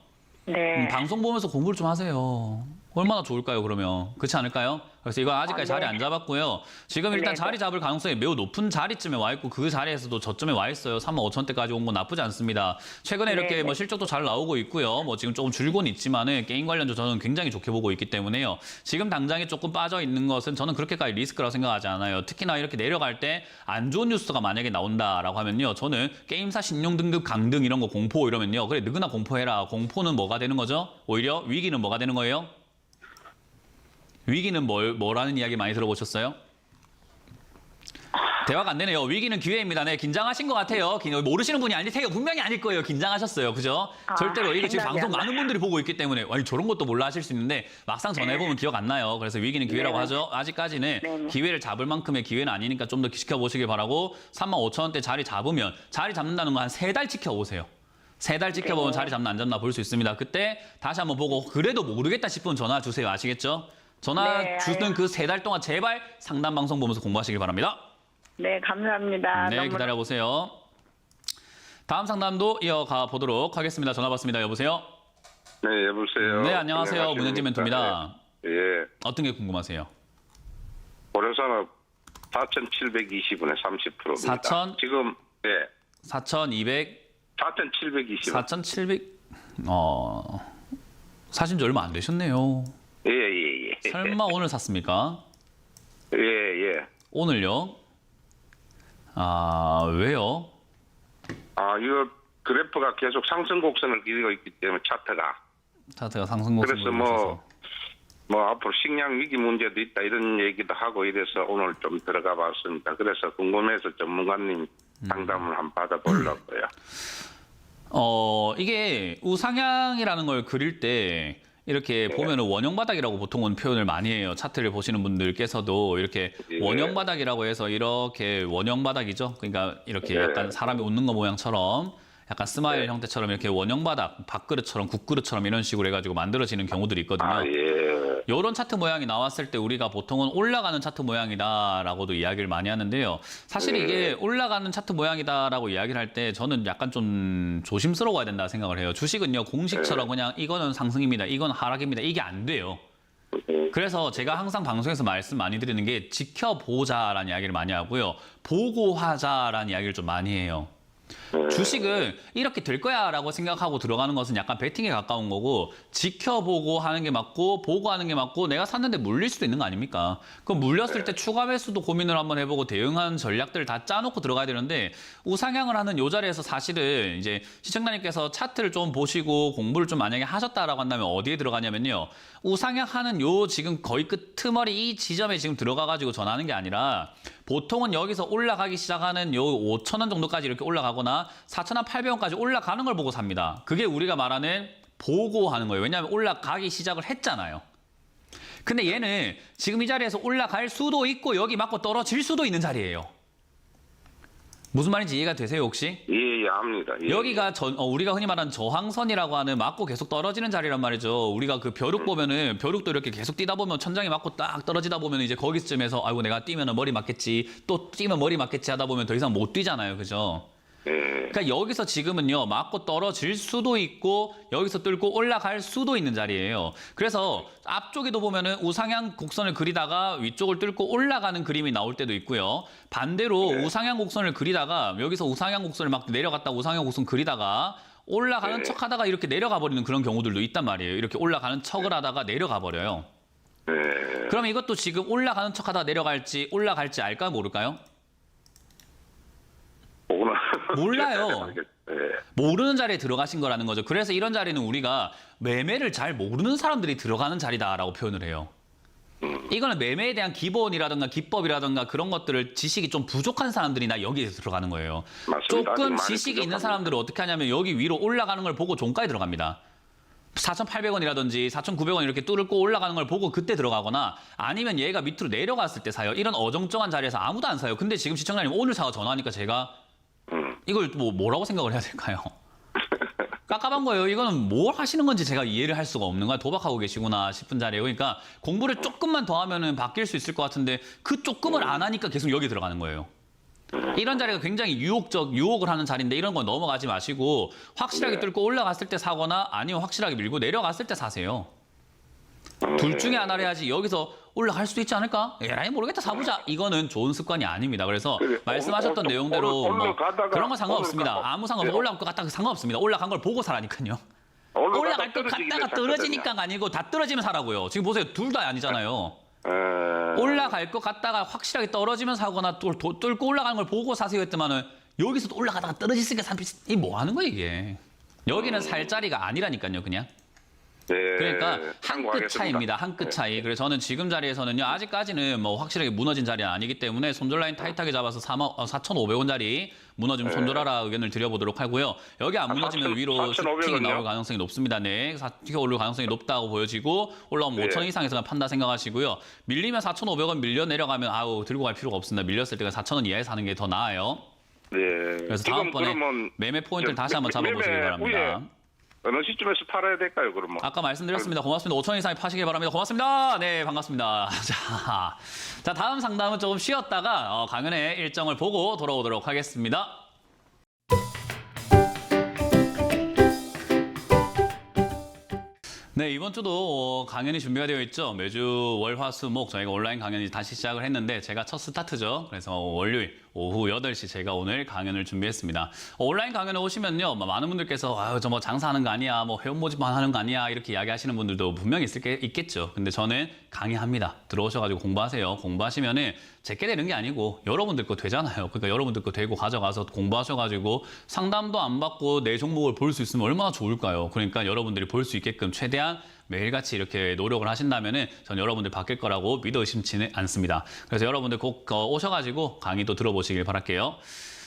네. 방송 보면서 공부를 좀 하세요. 얼마나 좋을까요, 그러면? 그렇지 않을까요? 그래서 이건 아직까지 네. 자리 안 잡았고요. 지금 일단 네, 자리 잡을 가능성이 매우 높은 자리쯤에 와 있고 그 자리에서도 저점에 와 있어요. 35,000대까지 온 건 나쁘지 않습니다. 최근에 이렇게 네. 뭐 실적도 잘 나오고 있고요. 뭐 지금 조금 줄곤 있지만은 게임 관련주 저는 굉장히 좋게 보고 있기 때문에요. 지금 당장에 조금 빠져 있는 것은 저는 그렇게까지 리스크라고 생각하지 않아요. 특히나 이렇게 내려갈 때 안 좋은 뉴스가 만약에 나온다라고 하면요. 저는 게임사 신용 등급 강등 이런 거 공포 이러면요. 그래 누구나 공포해라. 공포는 뭐가 되는 거죠? 오히려 위기는 뭐가 되는 거예요? 위기는 뭐라는 이야기 많이 들어보셨어요? 대화가 안 되네요. 위기는 기회입니다. 네, 긴장하신 것 같아요. 모르시는 분이 아니세요. 분명히 아닐 거예요. 긴장하셨어요. 그죠? 절대로 이거 지금 생각이 방송 안 많은 분들이 보고 있기 때문에 아니 저런 것도 몰라 하실 수 있는데 막상 전화해보면 기억 안 나요. 그래서 위기는 기회라고 네. 하죠. 아직까지는 네. 기회를 잡을 만큼의 기회는 아니니까 좀 더 지켜보시길 바라고 35,000원대 자리 잡으면 자리 잡는다는 거 한 3달 지켜보세요. 3달 지켜보면 자리 잡나 안 잡나 볼 수 있습니다. 그때 다시 한번 보고 그래도 모르겠다 싶으면 전화 주세요. 아시겠죠? 전화 네, 주는 그 3달 동안 제발 상담 방송 보면서 공부하시길 바랍니다. 네, 감사합니다. 네, 너무 기다려보세요. 다음 상담도 이어가 보도록 하겠습니다. 전화 받습니다. 여보세요? 네, 여보세요. 네, 안녕하세요. 문현진 멘토입니다. 네. 예. 어떤 게 궁금하세요? 고려산업 4,720원에 30%입니다. 4,000? 지금 예. 4,200, 4,720원. 4,700, 사신 지 얼마 안 되셨네요. 예. 설마 오늘 샀습니까? 예. 오늘요? 아, 왜요? 이거 그래프가 계속 상승 곡선을 그리고 있기 때문에 차트가 상승곡선을 그래서 앞으로 식량 위기 문제도 있다 이런 얘기도 하고 이래서 오늘 좀 들어가 봤습니다. 그래서 궁금해서 전문가님 상담을 한번 받아보려고요. 이게 우상향이라는 걸 그릴 때 이렇게 보면은 원형 바닥이라고 보통은 표현을 많이 해요. 차트를 보시는 분들께서도 이렇게 원형 바닥이라고 해서 이렇게 원형 바닥이죠. 그러니까 이렇게 약간 사람이 웃는 거 모양처럼 약간 스마일 형태처럼 이렇게 원형 바닥, 밥그릇처럼 국그릇처럼 이런 식으로 해가지고 만들어지는 경우들이 있거든요. 이런 차트 모양이 나왔을 때 우리가 보통은 올라가는 차트 모양이다라고도 이야기를 많이 하는데요. 사실 이게 올라가는 차트 모양이다라고 이야기를 할 때 저는 약간 좀 조심스러워야 된다 생각을 해요. 주식은요, 공식처럼 그냥 이거는 상승입니다, 이건 하락입니다, 이게 안 돼요. 그래서 제가 항상 방송에서 말씀 많이 드리는 게 지켜보자라는 이야기를 많이 하고요. 보고하자라는 이야기를 좀 많이 해요. 주식을 이렇게 될 거야 라고 생각하고 들어가는 것은 약간 베팅에 가까운 거고, 지켜보고 하는 게 맞고 보고하는 게 맞고, 내가 샀는데 물릴 수도 있는 거 아닙니까? 그럼 물렸을 때 추가 매수도 고민을 한번 해보고 대응하는 전략들을 다 짜놓고 들어가야 되는데, 우상향을 하는 요 자리에서 사실은 이제 시청자님께서 차트를 좀 보시고 공부를 좀 만약에 하셨다라고 한다면 어디에 들어가냐면요, 우상향하는 요 지금 거의 끄트머리 이 지점에 지금 들어가가지고 전하는 게 아니라, 보통은 여기서 올라가기 시작하는 요 5,000원 정도까지 이렇게 올라가거나 4,800원까지 올라가는 걸 보고 삽니다. 그게 우리가 말하는 보고하는 거예요. 왜냐하면 올라가기 시작을 했잖아요. 근데 얘는 지금 이 자리에서 올라갈 수도 있고 여기 맞고 떨어질 수도 있는 자리예요. 무슨 말인지 이해가 되세요, 혹시? 예, 압니다. 여기가 우리가 흔히 말하는 저항선이라고 하는 맞고 계속 떨어지는 자리란 말이죠. 우리가 그 벼룩 보면은 벼룩도 이렇게 계속 뛰다 보면 천장에 맞고 딱 떨어지다 보면 이제 거기쯤에서 아이고 내가 뛰면 머리 맞겠지, 또 뛰면 머리 맞겠지 하다 보면 더 이상 못 뛰잖아요, 그죠? 그러니까 여기서 지금은요, 맞고 떨어질 수도 있고 여기서 뚫고 올라갈 수도 있는 자리예요. 그래서 앞쪽에도 보면은 우상향 곡선을 그리다가 위쪽을 뚫고 올라가는 그림이 나올 때도 있고요. 반대로 우상향 곡선을 그리다가 여기서 우상향 곡선을 막 내려갔다 우상향 곡선 그리다가 올라가는 척 하다가 이렇게 내려가 버리는 그런 경우들도 있단 말이에요. 이렇게 올라가는 척을 하다가 내려가 버려요. 그럼 이것도 지금 올라가는 척 하다가 내려갈지 올라갈지 알까 모를까요? 몰라요. 모르는 자리에 들어가신 거라는 거죠. 그래서 이런 자리는 우리가 매매를 잘 모르는 사람들이 들어가는 자리다라고 표현을 해요. 이거는 매매에 대한 기본이라든가 기법이라든가 그런 것들을 지식이 좀 부족한 사람들이나 여기에서 들어가는 거예요. 맞습니다. 조금 지식이 있는 사람들은 어떻게 하냐면 여기 위로 올라가는 걸 보고 종가에 들어갑니다. 4,800원이라든지 4,900원 이렇게 뚫고 올라가는 걸 보고 그때 들어가거나, 아니면 얘가 밑으로 내려갔을 때 사요. 이런 어정쩡한 자리에서 아무도 안 사요. 근데 지금 시청자님 오늘 사가 전화하니까 제가 이걸 뭐라고 생각을 해야 될까요? 깝깝한 거예요. 이거는 뭘 하시는 건지 제가 이해를 할 수가 없는 거야. 도박하고 계시구나 싶은 자리예요. 그러니까 공부를 조금만 더 하면은 바뀔 수 있을 것 같은데 그 조금을 안 하니까 계속 여기 들어가는 거예요. 이런 자리가 굉장히 유혹을 하는 자리인데 이런 거 넘어가지 마시고 확실하게 뚫고 올라갔을 때 사거나 아니면 확실하게 밀고 내려갔을 때 사세요. 둘 중에 하나를 해야지 여기서 올라갈 수도 있지 않을까? 에라이 모르겠다, 사보자. 이거는 좋은 습관이 아닙니다. 그래서 말씀하셨던 내용대로 그런 건 상관없습니다. 아무 상관없어요. 올라갈 것 같다가 상관없습니다. 올라간 걸 보고 사라니까요. 올라갈 것 같다가 떨어지니까가 아니고 다 떨어지면 사라고요. 지금 보세요. 둘 다 아니잖아요. 올라갈 것 같다가 확실하게 떨어지면 사거나 뚫고 올라가는 걸 보고 사세요 했더만은 여기서도 올라가다가 떨어지니까 이게 뭐 하는 거예요, 이게. 여기는 살 자리가 아니라니까요, 그냥. 그러니까 한 끗 차이입니다. 한 끗 차이. 그래서 저는 지금 자리에서는요, 아직까지는 뭐 확실하게 무너진 자리는 아니기 때문에 손절 라인 타이트하게 잡아서 4,500원짜리 무너지면 손절하라 의견을 드려보도록 하고요. 여기 안 무너지면 위로 슈팅이 나올 가능성이 높습니다. 네, 슈팅이 오를 가능성이 높다고 보여지고 올라오면 5,000원 이상에서 판다 생각하시고요. 밀리면 4,500원 밀려 내려가면 아우 들고 갈 필요가 없습니다. 밀렸을 때가 4,000원 이하에 사는 게 더 나아요. 그래서 다음번에 매매 포인트를 다시 한번 잡아보시기 바랍니다. 어느 시점에서 팔아야 될까요, 그러면? 아까 말씀드렸습니다. 고맙습니다. 5,000원 이상에 파시길 바랍니다. 고맙습니다. 네, 반갑습니다. 자, 다음 상담은 조금 쉬었다가 강연의 일정을 보고 돌아오도록 하겠습니다. 네, 이번 주도 강연이 준비가 되어 있죠. 매주 월, 화, 수, 목 저희가 온라인 강연이 다시 시작을 했는데 제가 첫 스타트죠. 그래서 월요일 오후 8시 제가 오늘 강연을 준비했습니다. 온라인 강연에 오시면요. 많은 분들께서 아유, 저 뭐 장사하는 거 아니야, 뭐 회원 모집만 하는 거 아니야 이렇게 이야기하시는 분들도 분명히 있겠죠. 근데 저는 강의합니다. 들어오셔가지고 공부하세요. 공부하시면은 제게 되는 게 아니고 여러분들 거 되잖아요. 그러니까 여러분들 거 되고 가져가서 공부하셔가지고 상담도 안 받고 내 종목을 볼 수 있으면 얼마나 좋을까요? 그러니까 여러분들이 볼 수 있게끔 최대한 매일같이 이렇게 노력을 하신다면은 전 여러분들 바뀔 거라고 믿어 의심치는 않습니다. 그래서 여러분들 꼭 오셔가지고 강의도 들어보시길 바랄게요.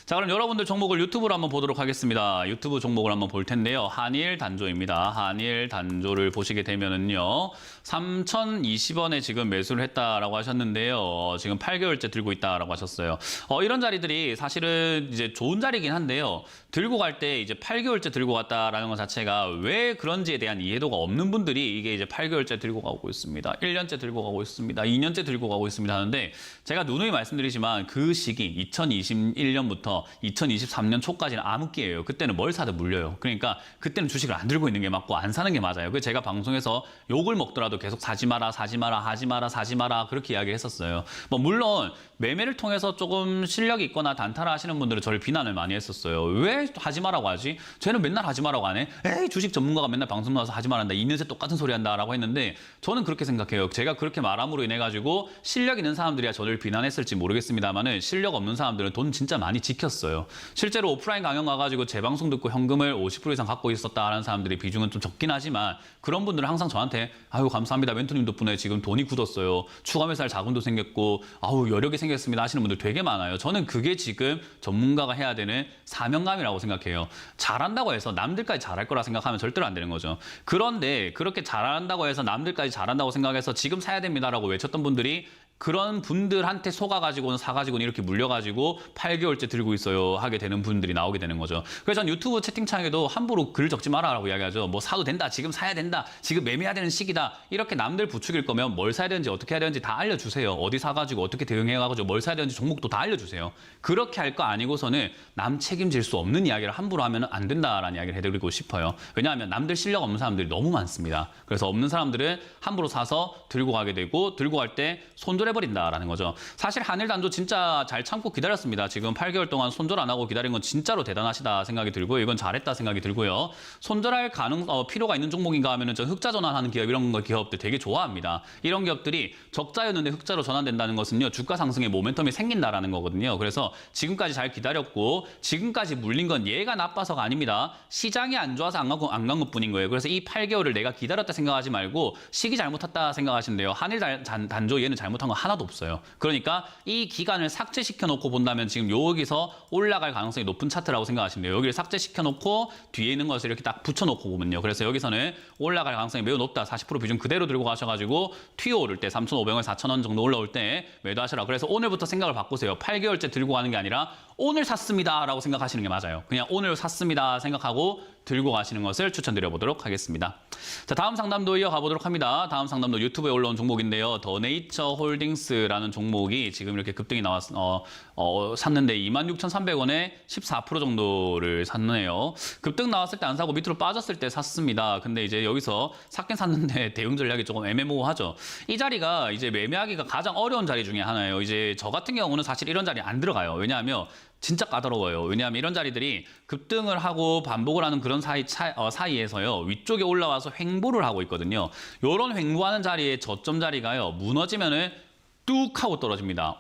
자, 그럼 여러분들 종목을 유튜브로 한번 보도록 하겠습니다. 유튜브 종목을 한번 볼 텐데요. 한일 단조입니다. 한일 단조를 보시게 되면은요. 3,020원에 지금 매수를 했다라고 하셨는데요. 지금 8개월째 들고 있다라고 하셨어요. 이런 자리들이 사실은 이제 좋은 자리긴 한데요. 들고 갈 때 이제 8개월째 들고 갔다라는 것 자체가 왜 그런지에 대한 이해도가 없는 분들이 이게 이제 8개월째 들고 가고 있습니다. 1년째 들고 가고 있습니다. 2년째 들고 가고 있습니다 하는데 제가 누누이 말씀드리지만 그 시기 2021년부터 2023년 초까지는 암흑기예요. 그때는 뭘 사도 물려요. 그러니까 그때는 주식을 안 들고 있는 게 맞고 안 사는 게 맞아요. 그래서 제가 방송에서 욕을 먹더라도 계속 사지 마라, 사지 마라, 하지 마라, 사지 마라 그렇게 이야기했었어요. 뭐 물론 매매를 통해서 조금 실력이 있거나 단타를 하시는 분들은 저를 비난을 많이 했었어요. 왜 하지 마라고 하지? 쟤는 맨날 하지 마라고 하네. 에이 주식 전문가가 맨날 방송 나와서 하지 말한다. 2년째 똑같은 소리 한다라고 했는데 저는 그렇게 생각해요. 제가 그렇게 말함으로 인해 가지고 실력 있는 사람들이야 저를 비난했을지 모르겠습니다만은 실력 없는 사람들은 돈 진짜 많이 지켰어요. 실제로 오프라인 강연 가가지고 제 방송 듣고 현금을 50% 이상 갖고 있었다라는 사람들이 비중은 좀 적긴 하지만 그런 분들은 항상 저한테 아유 감사합니다. 멘토님 덕분에 지금 돈이 굳었어요. 추가 매수할 자금도 생겼고 아우 여력이 생겼습니다 하시는 분들 되게 많아요. 저는 그게 지금 전문가가 해야 되는 사명감이라고 생각해요. 잘한다고 해서 남들까지 잘할 거라 생각하면 절대로 안 되는 거죠. 그런데 그렇게 잘한다고 해서 남들까지 잘한다고 생각해서 지금 사야 됩니다라고 외쳤던 분들이 그런 분들한테 속아가지고는 사가지고는 이렇게 물려가지고 8개월째 들고 있어요 하게 되는 분들이 나오게 되는 거죠. 그래서 전 유튜브 채팅창에도 함부로 글 적지 마라라고 이야기하죠. 뭐 사도 된다, 지금 사야 된다, 지금 매매해야 되는 시기다 이렇게 남들 부추길 거면 뭘 사야 되는지 어떻게 해야 되는지 다 알려주세요. 어디 사가지고 어떻게 대응해가지고 뭘 사야 되는지 종목도 다 알려주세요. 그렇게 할 거 아니고서는 남 책임질 수 없는 이야기를 함부로 하면 안 된다라는 이야기를 해드리고 싶어요. 왜냐하면 남들 실력 없는 사람들이 너무 많습니다. 그래서 없는 사람들은 함부로 사서 들고 가게 되고 들고 갈 때 손절해버린다라는 거죠. 사실 한일단조 진짜 잘 참고 기다렸습니다. 지금 8개월 동안 손절 안 하고 기다린 건 진짜로 대단하시다 생각이 들고요. 이건 잘했다 생각이 들고요. 손절할 필요가 있는 종목인가 하면은 전 흑자 전환하는 기업 이런 거 기업들 되게 좋아합니다. 이런 기업들이 적자였는데 흑자로 전환된다는 것은요. 주가 상승의 모멘텀이 생긴다라는 거거든요. 그래서 지금까지 잘 기다렸고 지금까지 물린 건 얘가 나빠서가 아닙니다. 시장이 안 좋아서 안 간 것뿐인 거예요. 그래서 이 8개월을 내가 기다렸다 생각하지 말고 시기 잘못했다 생각하시는데요. 한일단조 얘는 잘못한 거 하나도 없어요. 그러니까 이 기간을 삭제시켜 놓고 본다면 지금 여기서 올라갈 가능성이 높은 차트라고 생각하시면 돼요. 여기를 삭제시켜 놓고 뒤에 있는 것을 이렇게 딱 붙여 놓고 보면요. 그래서 여기서는 올라갈 가능성이 매우 높다. 40% 비중 그대로 들고 가셔가지고 튀어 오를 때 3,500원, 4,000원 정도 올라올 때 매도하시라. 그래서 오늘부터 생각을 바꾸세요. 8개월째 들고 가는 게 아니라 오늘 샀습니다라고 생각하시는 게 맞아요. 그냥 오늘 샀습니다 생각하고 들고 가시는 것을 추천드려 보도록 하겠습니다. 자, 다음 상담도 이어가 보도록 합니다. 다음 상담도 유튜브에 올라온 종목인데요. 더 네이처 홀딩스라는 종목이 지금 이렇게 급등이 샀는데 26,300원에 14% 정도를 샀네요. 급등 나왔을 때 안 사고 밑으로 빠졌을 때 샀습니다. 근데 이제 여기서 샀긴 샀는데 대응 전략이 조금 애매모호하죠. 이 자리가 이제 매매하기가 가장 어려운 자리 중에 하나예요. 이제 저 같은 경우는 사실 이런 자리에 안 들어가요. 왜냐하면 진짜 까다로워요. 왜냐하면 이런 자리들이 급등을 하고 반복을 하는 그런 사이에서요. 위쪽에 올라와서 횡보를 하고 있거든요. 이런 횡보하는 자리에 저점 자리가요. 무너지면은 뚝 하고 떨어집니다.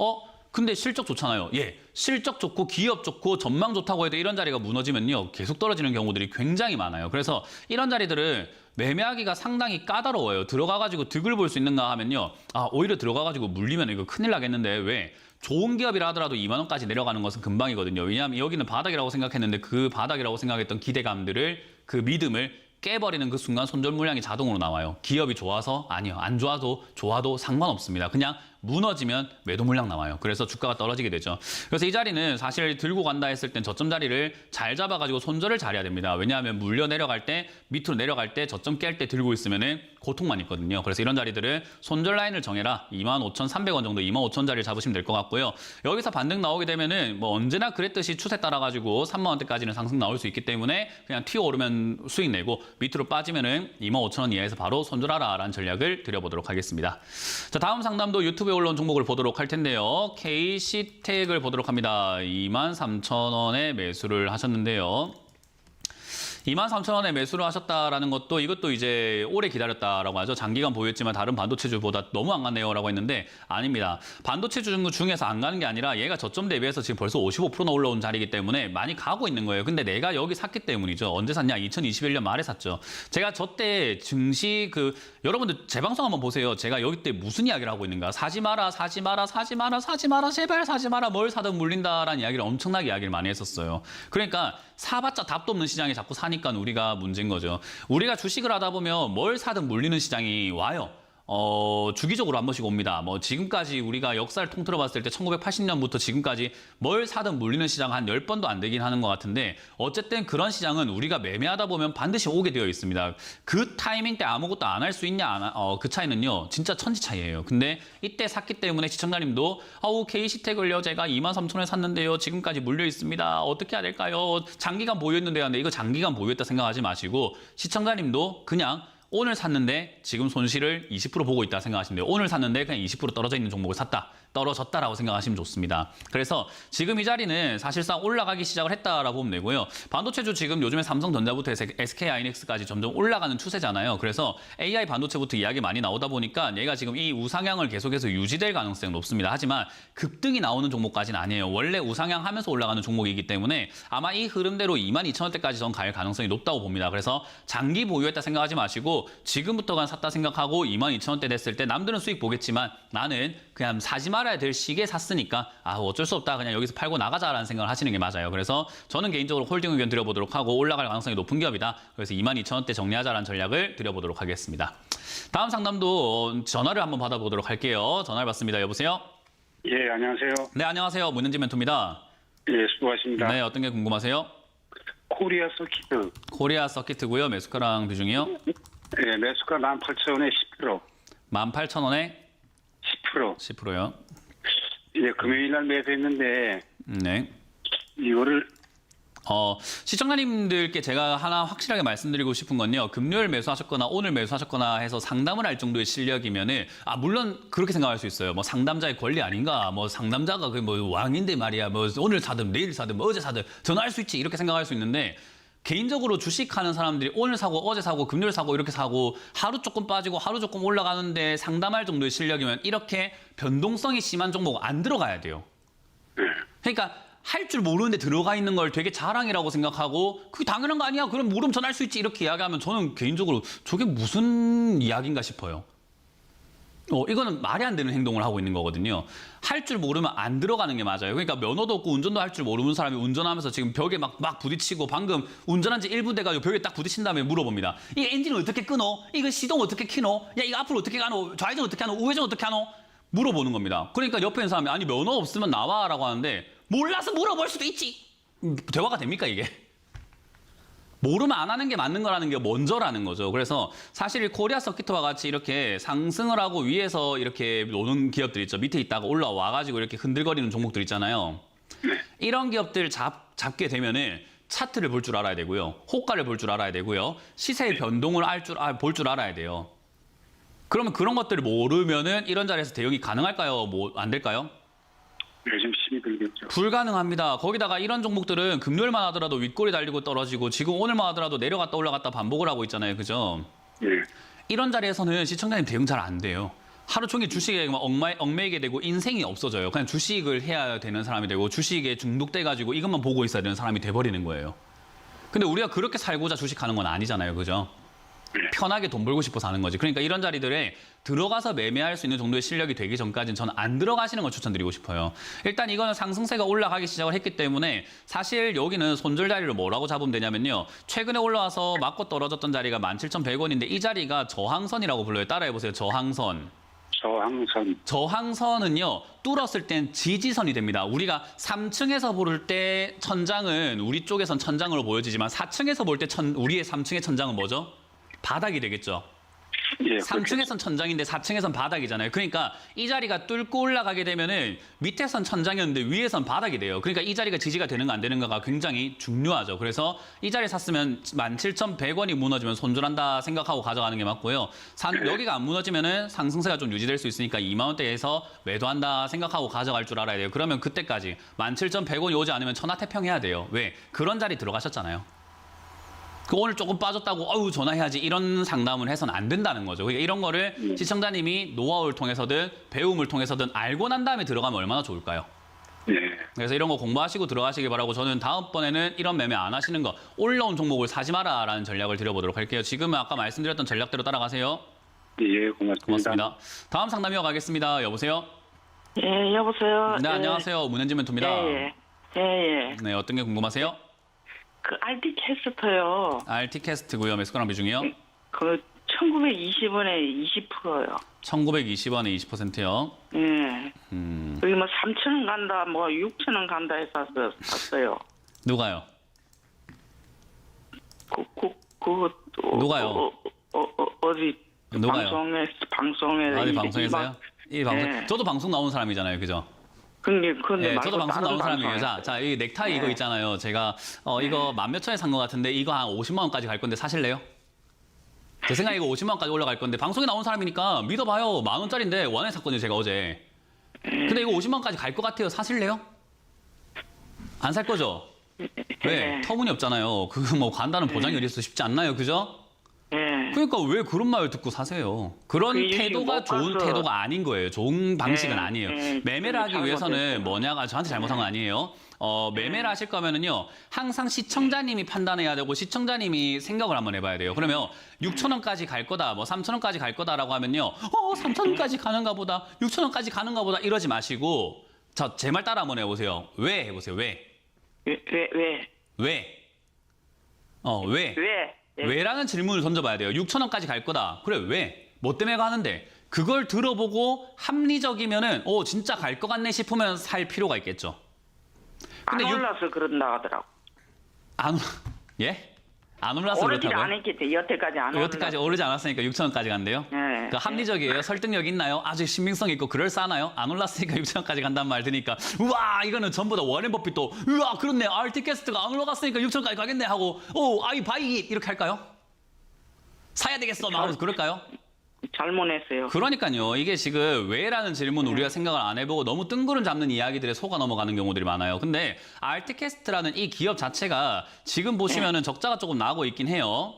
근데 실적 좋잖아요. 예, 실적 좋고 기업 좋고 전망 좋다고 해도 이런 자리가 무너지면요. 계속 떨어지는 경우들이 굉장히 많아요. 그래서 이런 자리들을 매매하기가 상당히 까다로워요. 들어가가지고 득을 볼 수 있는가 하면요. 오히려 들어가가지고 물리면 이거 큰일 나겠는데 왜? 좋은 기업이라 하더라도 2만 원까지 내려가는 것은 금방이거든요. 왜냐하면 여기는 바닥이라고 생각했는데 그 바닥이라고 생각했던 기대감들을 그 믿음을 깨버리는 그 순간 손절 물량이 자동으로 나와요. 기업이 좋아서 아니요. 안 좋아도 좋아도 상관없습니다. 그냥 무너지면 매도 물량 나와요. 그래서 주가가 떨어지게 되죠. 그래서 이 자리는 사실 들고 간다 했을 땐 저점 자리를 잘 잡아가지고 손절을 잘해야 됩니다. 왜냐하면 물려 내려갈 때 밑으로 내려갈 때 저점 깰 때 들고 있으면은 고통만 있거든요. 그래서 이런 자리들은 손절 라인을 정해라. 25,300원 정도 25,000원짜리를 잡으시면 될 것 같고요. 여기서 반등 나오게 되면은 뭐 언제나 그랬듯이 추세 따라가지고 3만 원대까지는 상승 나올 수 있기 때문에 그냥 튀어 오르면 수익 내고 밑으로 빠지면은 25,000원 이하에서 바로 손절하라라는 전략을 드려보도록 하겠습니다. 자, 다음 상담도 유튜브 유튜브에 올라온 종목을 보도록 할 텐데요. KC텍을 보도록 합니다. 23,000원에 매수를 하셨는데요. 23,000원에 매수를 하셨다라는 것도 이것도 이제 오래 기다렸다라고 하죠. 장기간 보유했지만 다른 반도체주보다 너무 안 갔네요라고 했는데 아닙니다. 반도체주 중에서 안 가는 게 아니라 얘가 저점 대비해서 지금 벌써 55%나 올라온 자리이기 때문에 많이 가고 있는 거예요. 근데 내가 여기 샀기 때문이죠. 언제 샀냐? 2021년 말에 샀죠. 제가 저때 증시 여러분들 제 방송 한번 보세요. 제가 여기 때 무슨 이야기를 하고 있는가? 사지 마라, 사지 마라, 사지 마라, 사지 마라, 제발 사지 마라. 뭘 사든 물린다라는 이야기를 엄청나게 이야기를 많이 했었어요. 그러니까 사봤자 답도 없는 시장에 자꾸 사니까 우리가 문제인 거죠. 우리가 주식을 하다 보면 뭘 사든 물리는 시장이 와요. 주기적으로 한 번씩 옵니다. 뭐 지금까지 우리가 역사를 통틀어 봤을 때 1980년부터 지금까지 뭘 사든 물리는 시장 한 10번도 안 되긴 하는 것 같은데 어쨌든 그런 시장은 우리가 매매하다 보면 반드시 오게 되어 있습니다. 그 타이밍 때 아무것도 안 할 수 있냐 그 차이는요. 진짜 천지 차이예요. 근데 이때 샀기 때문에 시청자님도 KC텍을요 제가 23,000원에 샀는데요. 지금까지 물려 있습니다. 어떻게 해야 될까요? 장기간 보유했는데요. 근데 이거 장기간 보유했다 생각하지 마시고 시청자님도 그냥 오늘 샀는데 지금 손실을 20% 보고 있다 생각하시면 돼요. 오늘 샀는데 그냥 20% 떨어져 있는 종목을 샀다. 떨어졌다라고 생각하시면 좋습니다. 그래서 지금 이 자리는 사실상 올라가기 시작을 했다라고 보면 되고요. 반도체주 지금 요즘에 삼성전자부터 SK하이닉스까지 점점 올라가는 추세잖아요. 그래서 AI 반도체부터 이야기 많이 나오다 보니까 얘가 지금 이 우상향을 계속해서 유지될 가능성이 높습니다. 하지만 급등이 나오는 종목까지는 아니에요. 원래 우상향 하면서 올라가는 종목이기 때문에 아마 이 흐름대로 22,000원대까지 전 갈 가능성이 높다고 봅니다. 그래서 장기 보유했다 생각하지 마시고 지금부터가 샀다 생각하고 22,000원대 됐을 때 남들은 수익 보겠지만 나는 그냥 사지 말아야 될 시기에 샀으니까 어쩔 수 없다 그냥 여기서 팔고 나가자라는 생각을 하시는 게 맞아요. 그래서 저는 개인적으로 홀딩 의견 드려보도록 하고 올라갈 가능성이 높은 기업이다. 그래서 22,000원대 정리하자라는 전략을 드려보도록 하겠습니다. 다음 상담도 전화를 한번 받아보도록 할게요. 전화를 받습니다. 여보세요? 예, 안녕하세요. 네, 안녕하세요. 문현진 멘토입니다. 예, 수고하십니다. 네, 어떤 게 궁금하세요? 코리아 서키트. 코리아 서키트고요. 매수가랑 비중이요? 예, 매수가 18,000원에 10%. 18,000원에 10%. 10%요. 예, 금요일 날 매수했는데 네. 이거를 시청자님들께 제가 하나 확실하게 말씀드리고 싶은 건요. 금요일 매수하셨거나 오늘 매수하셨거나 해서 상담을 할 정도의 실력이면은 물론 그렇게 생각할 수 있어요. 뭐 상담자의 권리 아닌가? 뭐 상담자가 뭐 왕인데 말이야. 뭐 오늘 사든 내일 사든 뭐 어제 사든 전화할 수 있지. 이렇게 생각할 수 있는데 개인적으로 주식하는 사람들이 오늘 사고 어제 사고 금요일 사고 이렇게 사고 하루 조금 빠지고 하루 조금 올라가는데 상담할 정도의 실력이면 이렇게 변동성이 심한 종목 안 들어가야 돼요. 그러니까 할 줄 모르는데 들어가 있는 걸 되게 자랑이라고 생각하고 그게 당연한 거 아니야? 그럼 모르면 전할 수 있지 이렇게 이야기하면 저는 개인적으로 저게 무슨 이야기인가 싶어요. 이거는 말이 안 되는 행동을 하고 있는 거거든요. 할 줄 모르면 안 들어가는 게 맞아요. 그러니까 면허도 없고 운전도 할 줄 모르는 사람이 운전하면서 지금 벽에 막 부딪히고 방금 운전한 지 1분 돼가지고 벽에 딱 부딪힌 다음에 물어봅니다. 이 엔진을 어떻게 끄노? 이거 시동 어떻게 켜노? 야 이거 앞으로 어떻게 가노? 좌회전 어떻게 하노? 우회전 어떻게 하노? 물어보는 겁니다. 그러니까 옆에 있는 사람이 아니 면허 없으면 나와라고 하는데 몰라서 물어볼 수도 있지. 대화가 됩니까 이게? 모르면 안 하는 게 맞는 거라는 게 먼저라는 거죠. 그래서 사실 코리아 서키트와 같이 이렇게 상승을 하고 위에서 이렇게 노는 기업들 있죠. 밑에 있다가 올라와가지고 이렇게 흔들거리는 종목들 있잖아요. 이런 기업들 잡게 되면은 차트를 볼 줄 알아야 되고요. 호가를 볼 줄 알아야 되고요. 시세의 변동을 볼 줄 알아야 돼요. 그러면 그런 것들을 모르면은 이런 자리에서 대응이 가능할까요? 뭐 안 될까요? 요즘 힘이 들겠죠. 불가능합니다. 거기다가 이런 종목들은 금요일만 하더라도 윗골이 달리고 떨어지고 지금 오늘만 하더라도 내려갔다 올라갔다 반복을 하고 있잖아요. 그죠? 예. 이런 자리에서는 시청자님 대응 잘 안 돼요. 하루 종일 주식에 얽매이게 되고 인생이 없어져요. 그냥 주식을 해야 되는 사람이 되고 주식에 중독돼가지고 이것만 보고 있어야 되는 사람이 돼버리는 거예요. 근데 우리가 그렇게 살고자 주식하는 건 아니잖아요. 그죠? 편하게 돈 벌고 싶어서 하는 거지. 그러니까 이런 자리들에 들어가서 매매할 수 있는 정도의 실력이 되기 전까지는 저는 안 들어가시는 걸 추천드리고 싶어요. 일단 이거는 상승세가 올라가기 시작을 했기 때문에 사실 여기는 손절 자리를 뭐라고 잡으면 되냐면요. 최근에 올라와서 맞고 떨어졌던 자리가 17,100원인데 이 자리가 저항선이라고 불러요. 따라해보세요. 저항선. 저항선은요. 뚫었을 땐 지지선이 됩니다. 우리가 3층에서 볼 때 천장은 우리 쪽에선 천장으로 보여지지만 4층에서 볼 때 우리의 3층의 천장은 뭐죠? 바닥이 되겠죠. 예, 3층에선 천장인데 4층에선 바닥이잖아요. 그러니까 이 자리가 뚫고 올라가게 되면은 밑에선 천장이었는데 위에선 바닥이 돼요. 그러니까 이 자리가 지지가 되는가 안 되는가가 굉장히 중요하죠. 그래서 이 자리 샀으면 17,100원이 무너지면 손절한다 생각하고 가져가는 게 맞고요. 여기가 안 무너지면은 상승세가 좀 유지될 수 있으니까 2만 원대에서 매도한다 생각하고 가져갈 줄 알아야 돼요. 그러면 그때까지 17,100원이 오지 않으면 천하태평해야 돼요. 왜? 그런 자리 들어가셨잖아요. 오늘 조금 빠졌다고 어우 전화해야지 이런 상담을 해서는 안 된다는 거죠. 그러니까 이런 거를 시청자님이 노하우를 통해서든 배움을 통해서든 알고 난 다음에 들어가면 얼마나 좋을까요? 예. 그래서 이런 거 공부하시고 들어가시기 바라고 저는 다음번에는 이런 매매 안 하시는 거 올라온 종목을 사지 마라라는 전략을 드려보도록 할게요. 지금은 아까 말씀드렸던 전략대로 따라가세요. 예, 고맙습니다. 고맙습니다. 다음 상담 이어가겠습니다. 여보세요? 예, 여보세요. 네, 예. 안녕하세요. 문현진 멘토입니다. 예, 예. 예, 예. 네, 어떤 게 궁금하세요? 그 RT 캐스터요. RT캐스트고요. 매수가랑 비중이요? 그 1920원에 20%요. 1920원에 20%요. 예. 여기 뭐 3,000원 간다, 뭐 6,000원 간다 해서 샀어요. 누가요? 누가요? 어디 누가요? 방송에 어디 방송에서요? 이 방송. 네. 저도 방송 나온 사람이잖아요. 그죠? 근데 네, 말고 저도 방송 다른 나온 사람이에요. 방송에서. 자, 이 넥타이 네. 이거 있잖아요. 제가 이거 10,000몇천에 산 것 같은데 이거 한 50만 원까지 갈 건데 사실래요? 제 생각에 이거 50만 원까지 올라갈 건데 방송에 나온 사람이니까 믿어봐요. 10,000원짜리인데 원에 샀거든요. 제가 어제. 근데 이거 50만 원까지 갈 것 같아요. 사실래요? 안 살 거죠? 왜? 네. 터무니없잖아요. 그거 뭐 간다는 보장이 어디 있어 쉽지 않나요? 그죠? 예. 그러니까 왜 그런 말 듣고 사세요? 그런 그 태도가 못 좋은 봐서. 태도가 아닌 거예요. 좋은 방식은 네, 아니에요. 네, 매매를 하기 위해서는 잘못했어요. 뭐냐가 저한테 잘못한 건 아니에요. 매매를 하실 거면은요, 항상 시청자님이 판단해야 되고 시청자님이 생각을 한번 해봐야 돼요. 그러면 6,000원까지 갈 거다, 뭐 3,000원까지 갈 거다라고 하면요, 3,000원까지 가는가 보다, 6,000원까지 가는가 보다 이러지 마시고, 제 말 따라 한번 해보세요. 왜 해보세요. 왜? 왜? 왜? 왜? 왜? 예. 왜라는 질문을 던져봐야 돼요. 6,000원까지 갈 거다. 그래, 왜? 뭐 때문에 가는데? 그걸 들어보고 합리적이면은, 진짜 갈 것 같네 싶으면 살 필요가 있겠죠. 안 근데 올라서 그런다 하더라고. 예? 안 올라서 오르질 그렇다고요? 않았겠지. 여태까지 안 올라. 여태까지 오르지 않았으니까 6,000원까지 간대요? 네. 그 합리적이에요? 설득력 있나요? 아주 신빙성 있고 그럴싸하나요? 안 올랐으니까 6,000원까지 간다는 말 들으니까 우와 이거는 전부 다 워렌 버핏도 우와 그렇네 RT캐스트가 안 올라갔으니까 6,000원까지 가겠네 하고 아이 바이 이렇게 할까요? 사야 되겠어 막 하면서 그럴까요? 잘못했어요. 그러니까요. 이게 지금 왜라는 질문 우리가 생각을 안 해보고 너무 뜬구름 잡는 이야기들에 속아 넘어가는 경우들이 많아요. 근데 RT캐스트라는 이 기업 자체가 지금 보시면은 적자가 조금 나고 있긴 해요.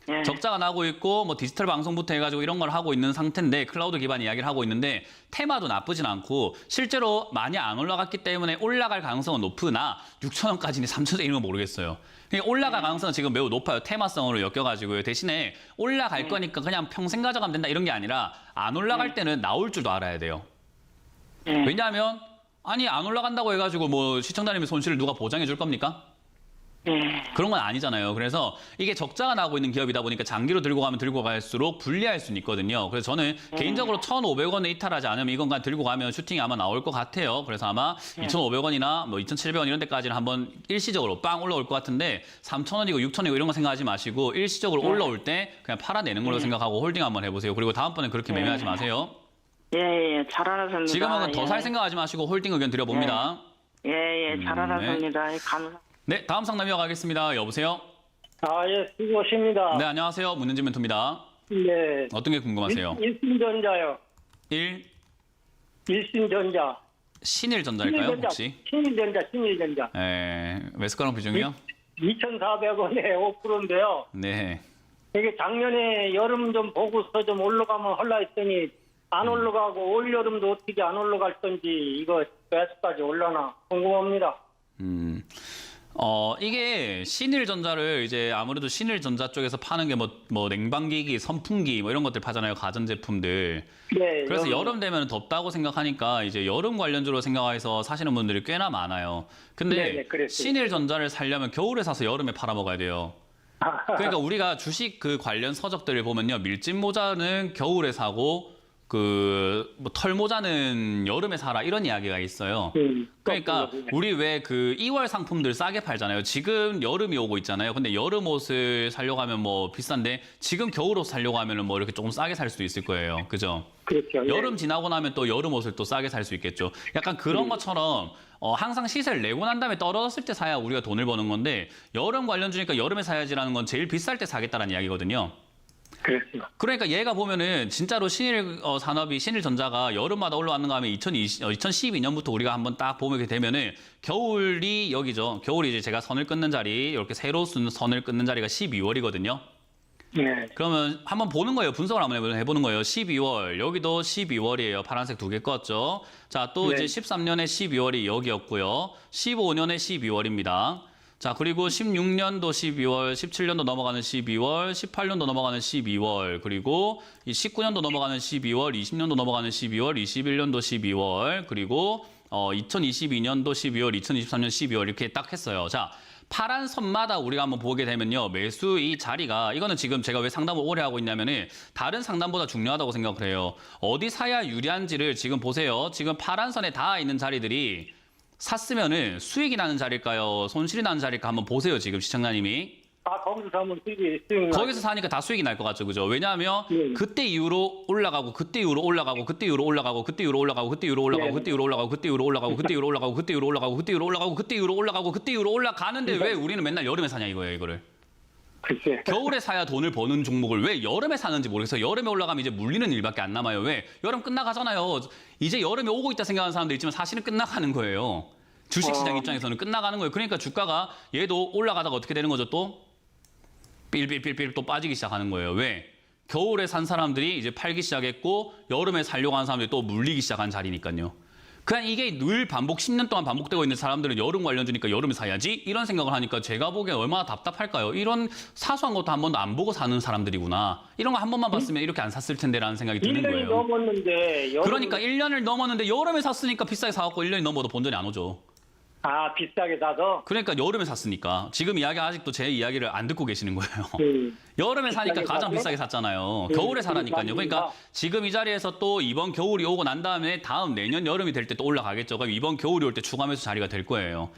예. 적자가 나고 있고 뭐 디지털 방송부터 해가지고 이런 걸 하고 있는 상태인데 클라우드 기반 이야기를 하고 있는데 테마도 나쁘진 않고 실제로 많이 안 올라갔기 때문에 올라갈 가능성은 높으나 6,000원까지는 3,000원 이런 건 모르겠어요. 그러니까 올라갈 가능성은 지금 매우 높아요. 테마성으로 엮여가지고요. 대신에 올라갈 거니까 그냥 평생 가져가면 된다 이런 게 아니라 안 올라갈 때는 나올 줄도 알아야 돼요. 왜냐하면 아니 안 올라간다고 해가지고 뭐 시청자님의 손실을 누가 보장해 줄 겁니까? 그런 건 아니잖아요. 그래서 이게 적자가 나고 있는 기업이다 보니까 장기로 들고 가면 들고 갈수록 불리할 수는 있거든요. 그래서 저는 개인적으로 1,500원에 이탈하지 않으면 이건 그냥 들고 가면 슈팅이 아마 나올 것 같아요. 그래서 아마 2,500원이나 뭐 2,700원 이런 데까지는 한번 일시적으로 빵 올라올 것 같은데 3,000원이고 6,000원이고 이런 거 생각하지 마시고 일시적으로 올라올 때 그냥 팔아내는 걸로 생각하고 홀딩 한번 해보세요. 그리고 다음번엔 그렇게 매매하지 마세요. 예, 잘 알았습니다. 지금은 더 살 예. 생각하지 마시고 홀딩 의견 드려봅니다. 예, 잘 알았습니다. 예, 감사. 네, 다음 상담 이어가겠습니다. 여보세요? 예, 수고하십니다. 네, 안녕하세요. 문현진 멘토입니다. 네. 어떤 게 궁금하세요? 일신전자요. 일신전자. 신일전자일까요, 혹시? 신일전자. 매수가랑 비중이요? 2,400원에 5%인데요. 네. 이게 작년에 여름 좀 보고서 좀 올라가면 할라 했더니 안 올라가고 올 여름도 어떻게 안 올라갈 건지 이거 매수까지 올라나 궁금합니다. 이게 신일전자를 이제 아무래도 신일전자 쪽에서 파는 게 뭐 냉방기기, 선풍기 뭐 이런 것들 파잖아요. 가전제품들. 네. 그래서 여름 되면 덥다고 생각하니까 이제 여름 관련주로 생각해서 사시는 분들이 꽤나 많아요. 근데 네, 그랬어요. 신일전자를 살려면 겨울에 사서 여름에 팔아먹어야 돼요. 그러니까 우리가 주식 그 관련 서적들을 보면요. 밀짚 모자는 겨울에 사고 뭐 털모자는 여름에 사라 이런 이야기가 있어요. 그러니까 우리 왜 그 2월 상품들 싸게 팔잖아요. 지금 여름이 오고 있잖아요. 근데 여름 옷을 사려고 하면 뭐 비싼데 지금 겨울 옷 사려고 하면은 뭐 이렇게 조금 싸게 살 수도 있을 거예요. 그죠? 그렇죠. 예. 여름 지나고 나면 또 여름 옷을 또 싸게 살 수 있겠죠. 약간 그런 것처럼 항상 시세를 내고 난 다음에 떨어졌을 때 사야 우리가 돈을 버는 건데 여름 관련 주니까 여름에 사야지라는 건 제일 비쌀 때 사겠다라는 이야기거든요. 그렇죠. 그러니까 얘가 보면은 진짜로 신일 산업이 신일전자가 여름마다 올라왔는가 하면 2012년부터 우리가 한번 딱 보게 되면은 겨울이 여기죠. 겨울이 이제 제가 선을 끊는 자리 이렇게 세로 쓴 선을 끊는 자리가 12월이거든요. 네. 그러면 한번 보는 거예요. 분석을 한번 해보는 거예요. 12월 여기도 12월이에요. 파란색 2개 껐죠. 자, 또 네. 이제 13년에 12월이 여기였고요. 15년에 12월입니다. 자, 그리고 16년도 12월, 17년도 넘어가는 12월, 18년도 넘어가는 12월, 그리고 이 19년도 넘어가는 12월, 20년도 넘어가는 12월, 21년도 12월, 그리고 2022년도 12월, 2023년 12월 이렇게 딱 했어요. 자, 파란 선마다 우리가 한번 보게 되면요. 매수 이 자리가 이거는 지금 제가 왜 상담을 오래 하고 있냐면은 다른 상담보다 중요하다고 생각을 해요. 어디 사야 유리한지를 지금 보세요. 지금 파란 선에 닿아 있는 자리들이 샀으면은 수익이 나는 자리일까요? 손실이 나는 자리일까 한번 보세요. 지금 시청자님이. 거기서 사면 수익이 거기서 사니까 다 수익이 날 것 같죠. 그죠? 왜냐하면 예. 그때 이후로 올라가고 그때 이후로 올라가고 그때 이후로 올라가고 그때 이후로 올라가고 그때 이후로 올라가고 그때 이후로 올라가고 그때 이후로 올라가고 그때 이후로 올라가고 그때 이후로 올라가고 그때 이후로 올라가고 그때 이후로 올라가고 그때 이후로 올라가는데 왜 우리는 맨날 여름에 사냐 이거예요, 이거를. 글쎄. 겨울에 사야 돈을 버는 종목을 왜 여름에 사는지 모르겠어요. 여름에 올라가면 이제 물리는 일밖에 안 남아요. 왜? 여름 끝나가잖아요. 이제 여름이 오고 있다 생각하는 사람들 있지만 사실은 끝나가는 거예요. 주식시장 입장에서는 끝나가는 거예요. 그러니까 주가가 얘도 올라가다가 어떻게 되는 거죠 또? 삘삘삘삘 또 빠지기 시작하는 거예요. 왜? 겨울에 산 사람들이 이제 팔기 시작했고 여름에 살려고 하는 사람들이 또 물리기 시작한 자리니까요. 그냥 이게 늘 10년 동안 반복되고 있는 사람들은 여름 관련주니까 여름에 사야지 이런 생각을 하니까 제가 보기엔 얼마나 답답할까요? 이런 사소한 것도 한 번도 안 보고 사는 사람들이구나. 이런 거 한 번만 봤으면 이렇게 안 샀을 텐데라는 생각이 드는 1년이 거예요. 넘었는데 그러니까 1년을 넘었는데 여름에 샀으니까 비싸게 사갖고 1년이 넘어도 본전이 안 오죠. 비싸게 사서. 그러니까 여름에 샀으니까. 지금 이야기 아직도 제 이야기를 안 듣고 계시는 거예요. 네. 여름에 사니까 비싸게 가장 사서? 비싸게 샀잖아요. 네, 겨울에 사라니까요. 그러니까 맞습니다. 지금 이 자리에서 또 이번 겨울이 오고 난 다음에 다음 내년 여름이 될 때 또 올라가겠죠. 그럼 이번 겨울이 올 때 추가 매수 자리가 될 거예요.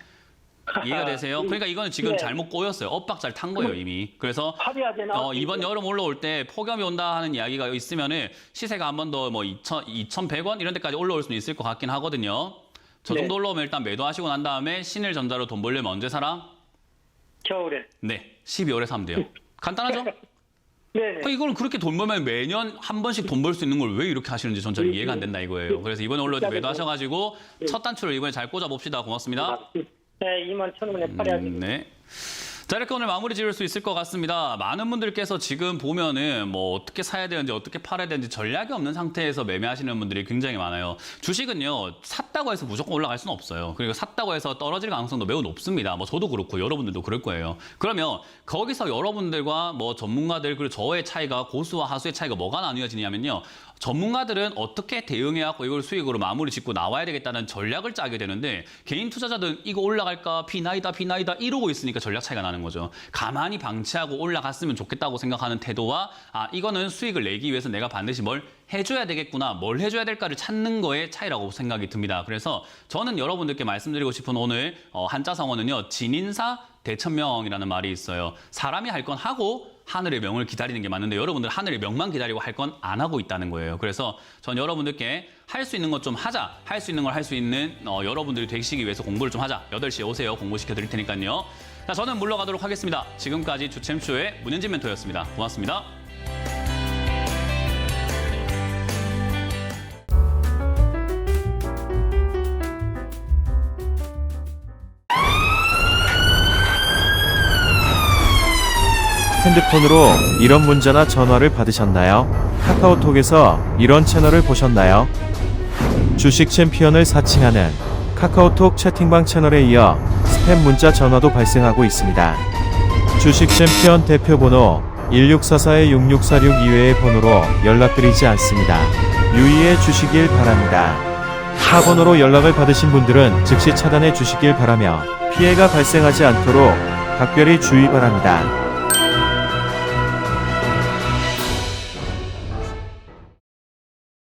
이해가 되세요? 그러니까 이거는 지금 네. 잘못 꼬였어요. 엇박자를 탄 거예요, 이미. 그래서 팔아야 되나? 이번 여름 올라올 때 폭염이 온다 하는 이야기가 있으면은 시세가 한 번 더 뭐 2,100원 이런 데까지 올라올 수는 있을 것 같긴 하거든요. 저 정도 네. 올라오면 일단 매도하시고 난 다음에 신일전자로 돈 벌려면 언제 사라? 겨울에. 네, 12월에 사면 돼요. 간단하죠? 네네. 이걸 그렇게 돈 벌면 매년 한 번씩 돈 벌 수 있는 걸 왜 이렇게 하시는지 전 잘 이해가 안 된다 이거예요. 그래서 이번에 올라올 때 매도하셔가지고 첫 단추를 이번에 잘 꽂아봅시다. 고맙습니다. 네, 21,000원에 팔아야지. 네. 자, 이렇게 오늘 마무리 지을 수 있을 것 같습니다. 많은 분들께서 지금 보면은 뭐 어떻게 사야 되는지 어떻게 팔아야 되는지 전략이 없는 상태에서 매매하시는 분들이 굉장히 많아요. 주식은요, 샀다고 해서 무조건 올라갈 수는 없어요. 그리고 샀다고 해서 떨어질 가능성도 매우 높습니다. 뭐 저도 그렇고 여러분들도 그럴 거예요. 그러면 거기서 여러분들과 뭐 전문가들 그리고 저의 차이가 고수와 하수의 차이가 뭐가 나뉘어지냐면요. 전문가들은 어떻게 대응해갖고 이걸 수익으로 마무리 짓고 나와야 되겠다는 전략을 짜게 되는데 개인 투자자들은 이거 올라갈까 비나이다 이러고 있으니까 전략 차이가 나는 거죠. 가만히 방치하고 올라갔으면 좋겠다고 생각하는 태도와 이거는 수익을 내기 위해서 내가 반드시 뭘 해줘야 되겠구나, 뭘 해줘야 될까를 찾는 거의 차이라고 생각이 듭니다. 그래서 저는 여러분들께 말씀드리고 싶은 오늘 한자성어는요. 진인사 대천명이라는 말이 있어요. 사람이 할 건 하고 하늘의 명을 기다리는 게 맞는데 여러분들 하늘의 명만 기다리고 할 건 안 하고 있다는 거예요. 그래서 전 여러분들께 할 수 있는 것 좀 하자. 할 수 있는 걸 할 수 있는 여러분들이 되시기 위해서 공부를 좀 하자. 8시에 오세요. 공부시켜 드릴 테니까요. 자, 저는 물러가도록 하겠습니다. 지금까지 주챔쇼의 문현진 멘토였습니다. 고맙습니다. 핸드폰으로 이런 문자나 전화를 받으셨나요? 카카오톡에서 이런 채널을 보셨나요? 주식 챔피언을 사칭하는 카카오톡 채팅방 채널에 이어 스팸 문자 전화도 발생하고 있습니다. 주식 챔피언 대표번호 1644-6646 이외의 번호로 연락드리지 않습니다. 유의해 주시길 바랍니다. 타 번호로 연락을 받으신 분들은 즉시 차단해 주시길 바라며 피해가 발생하지 않도록 각별히 주의 바랍니다.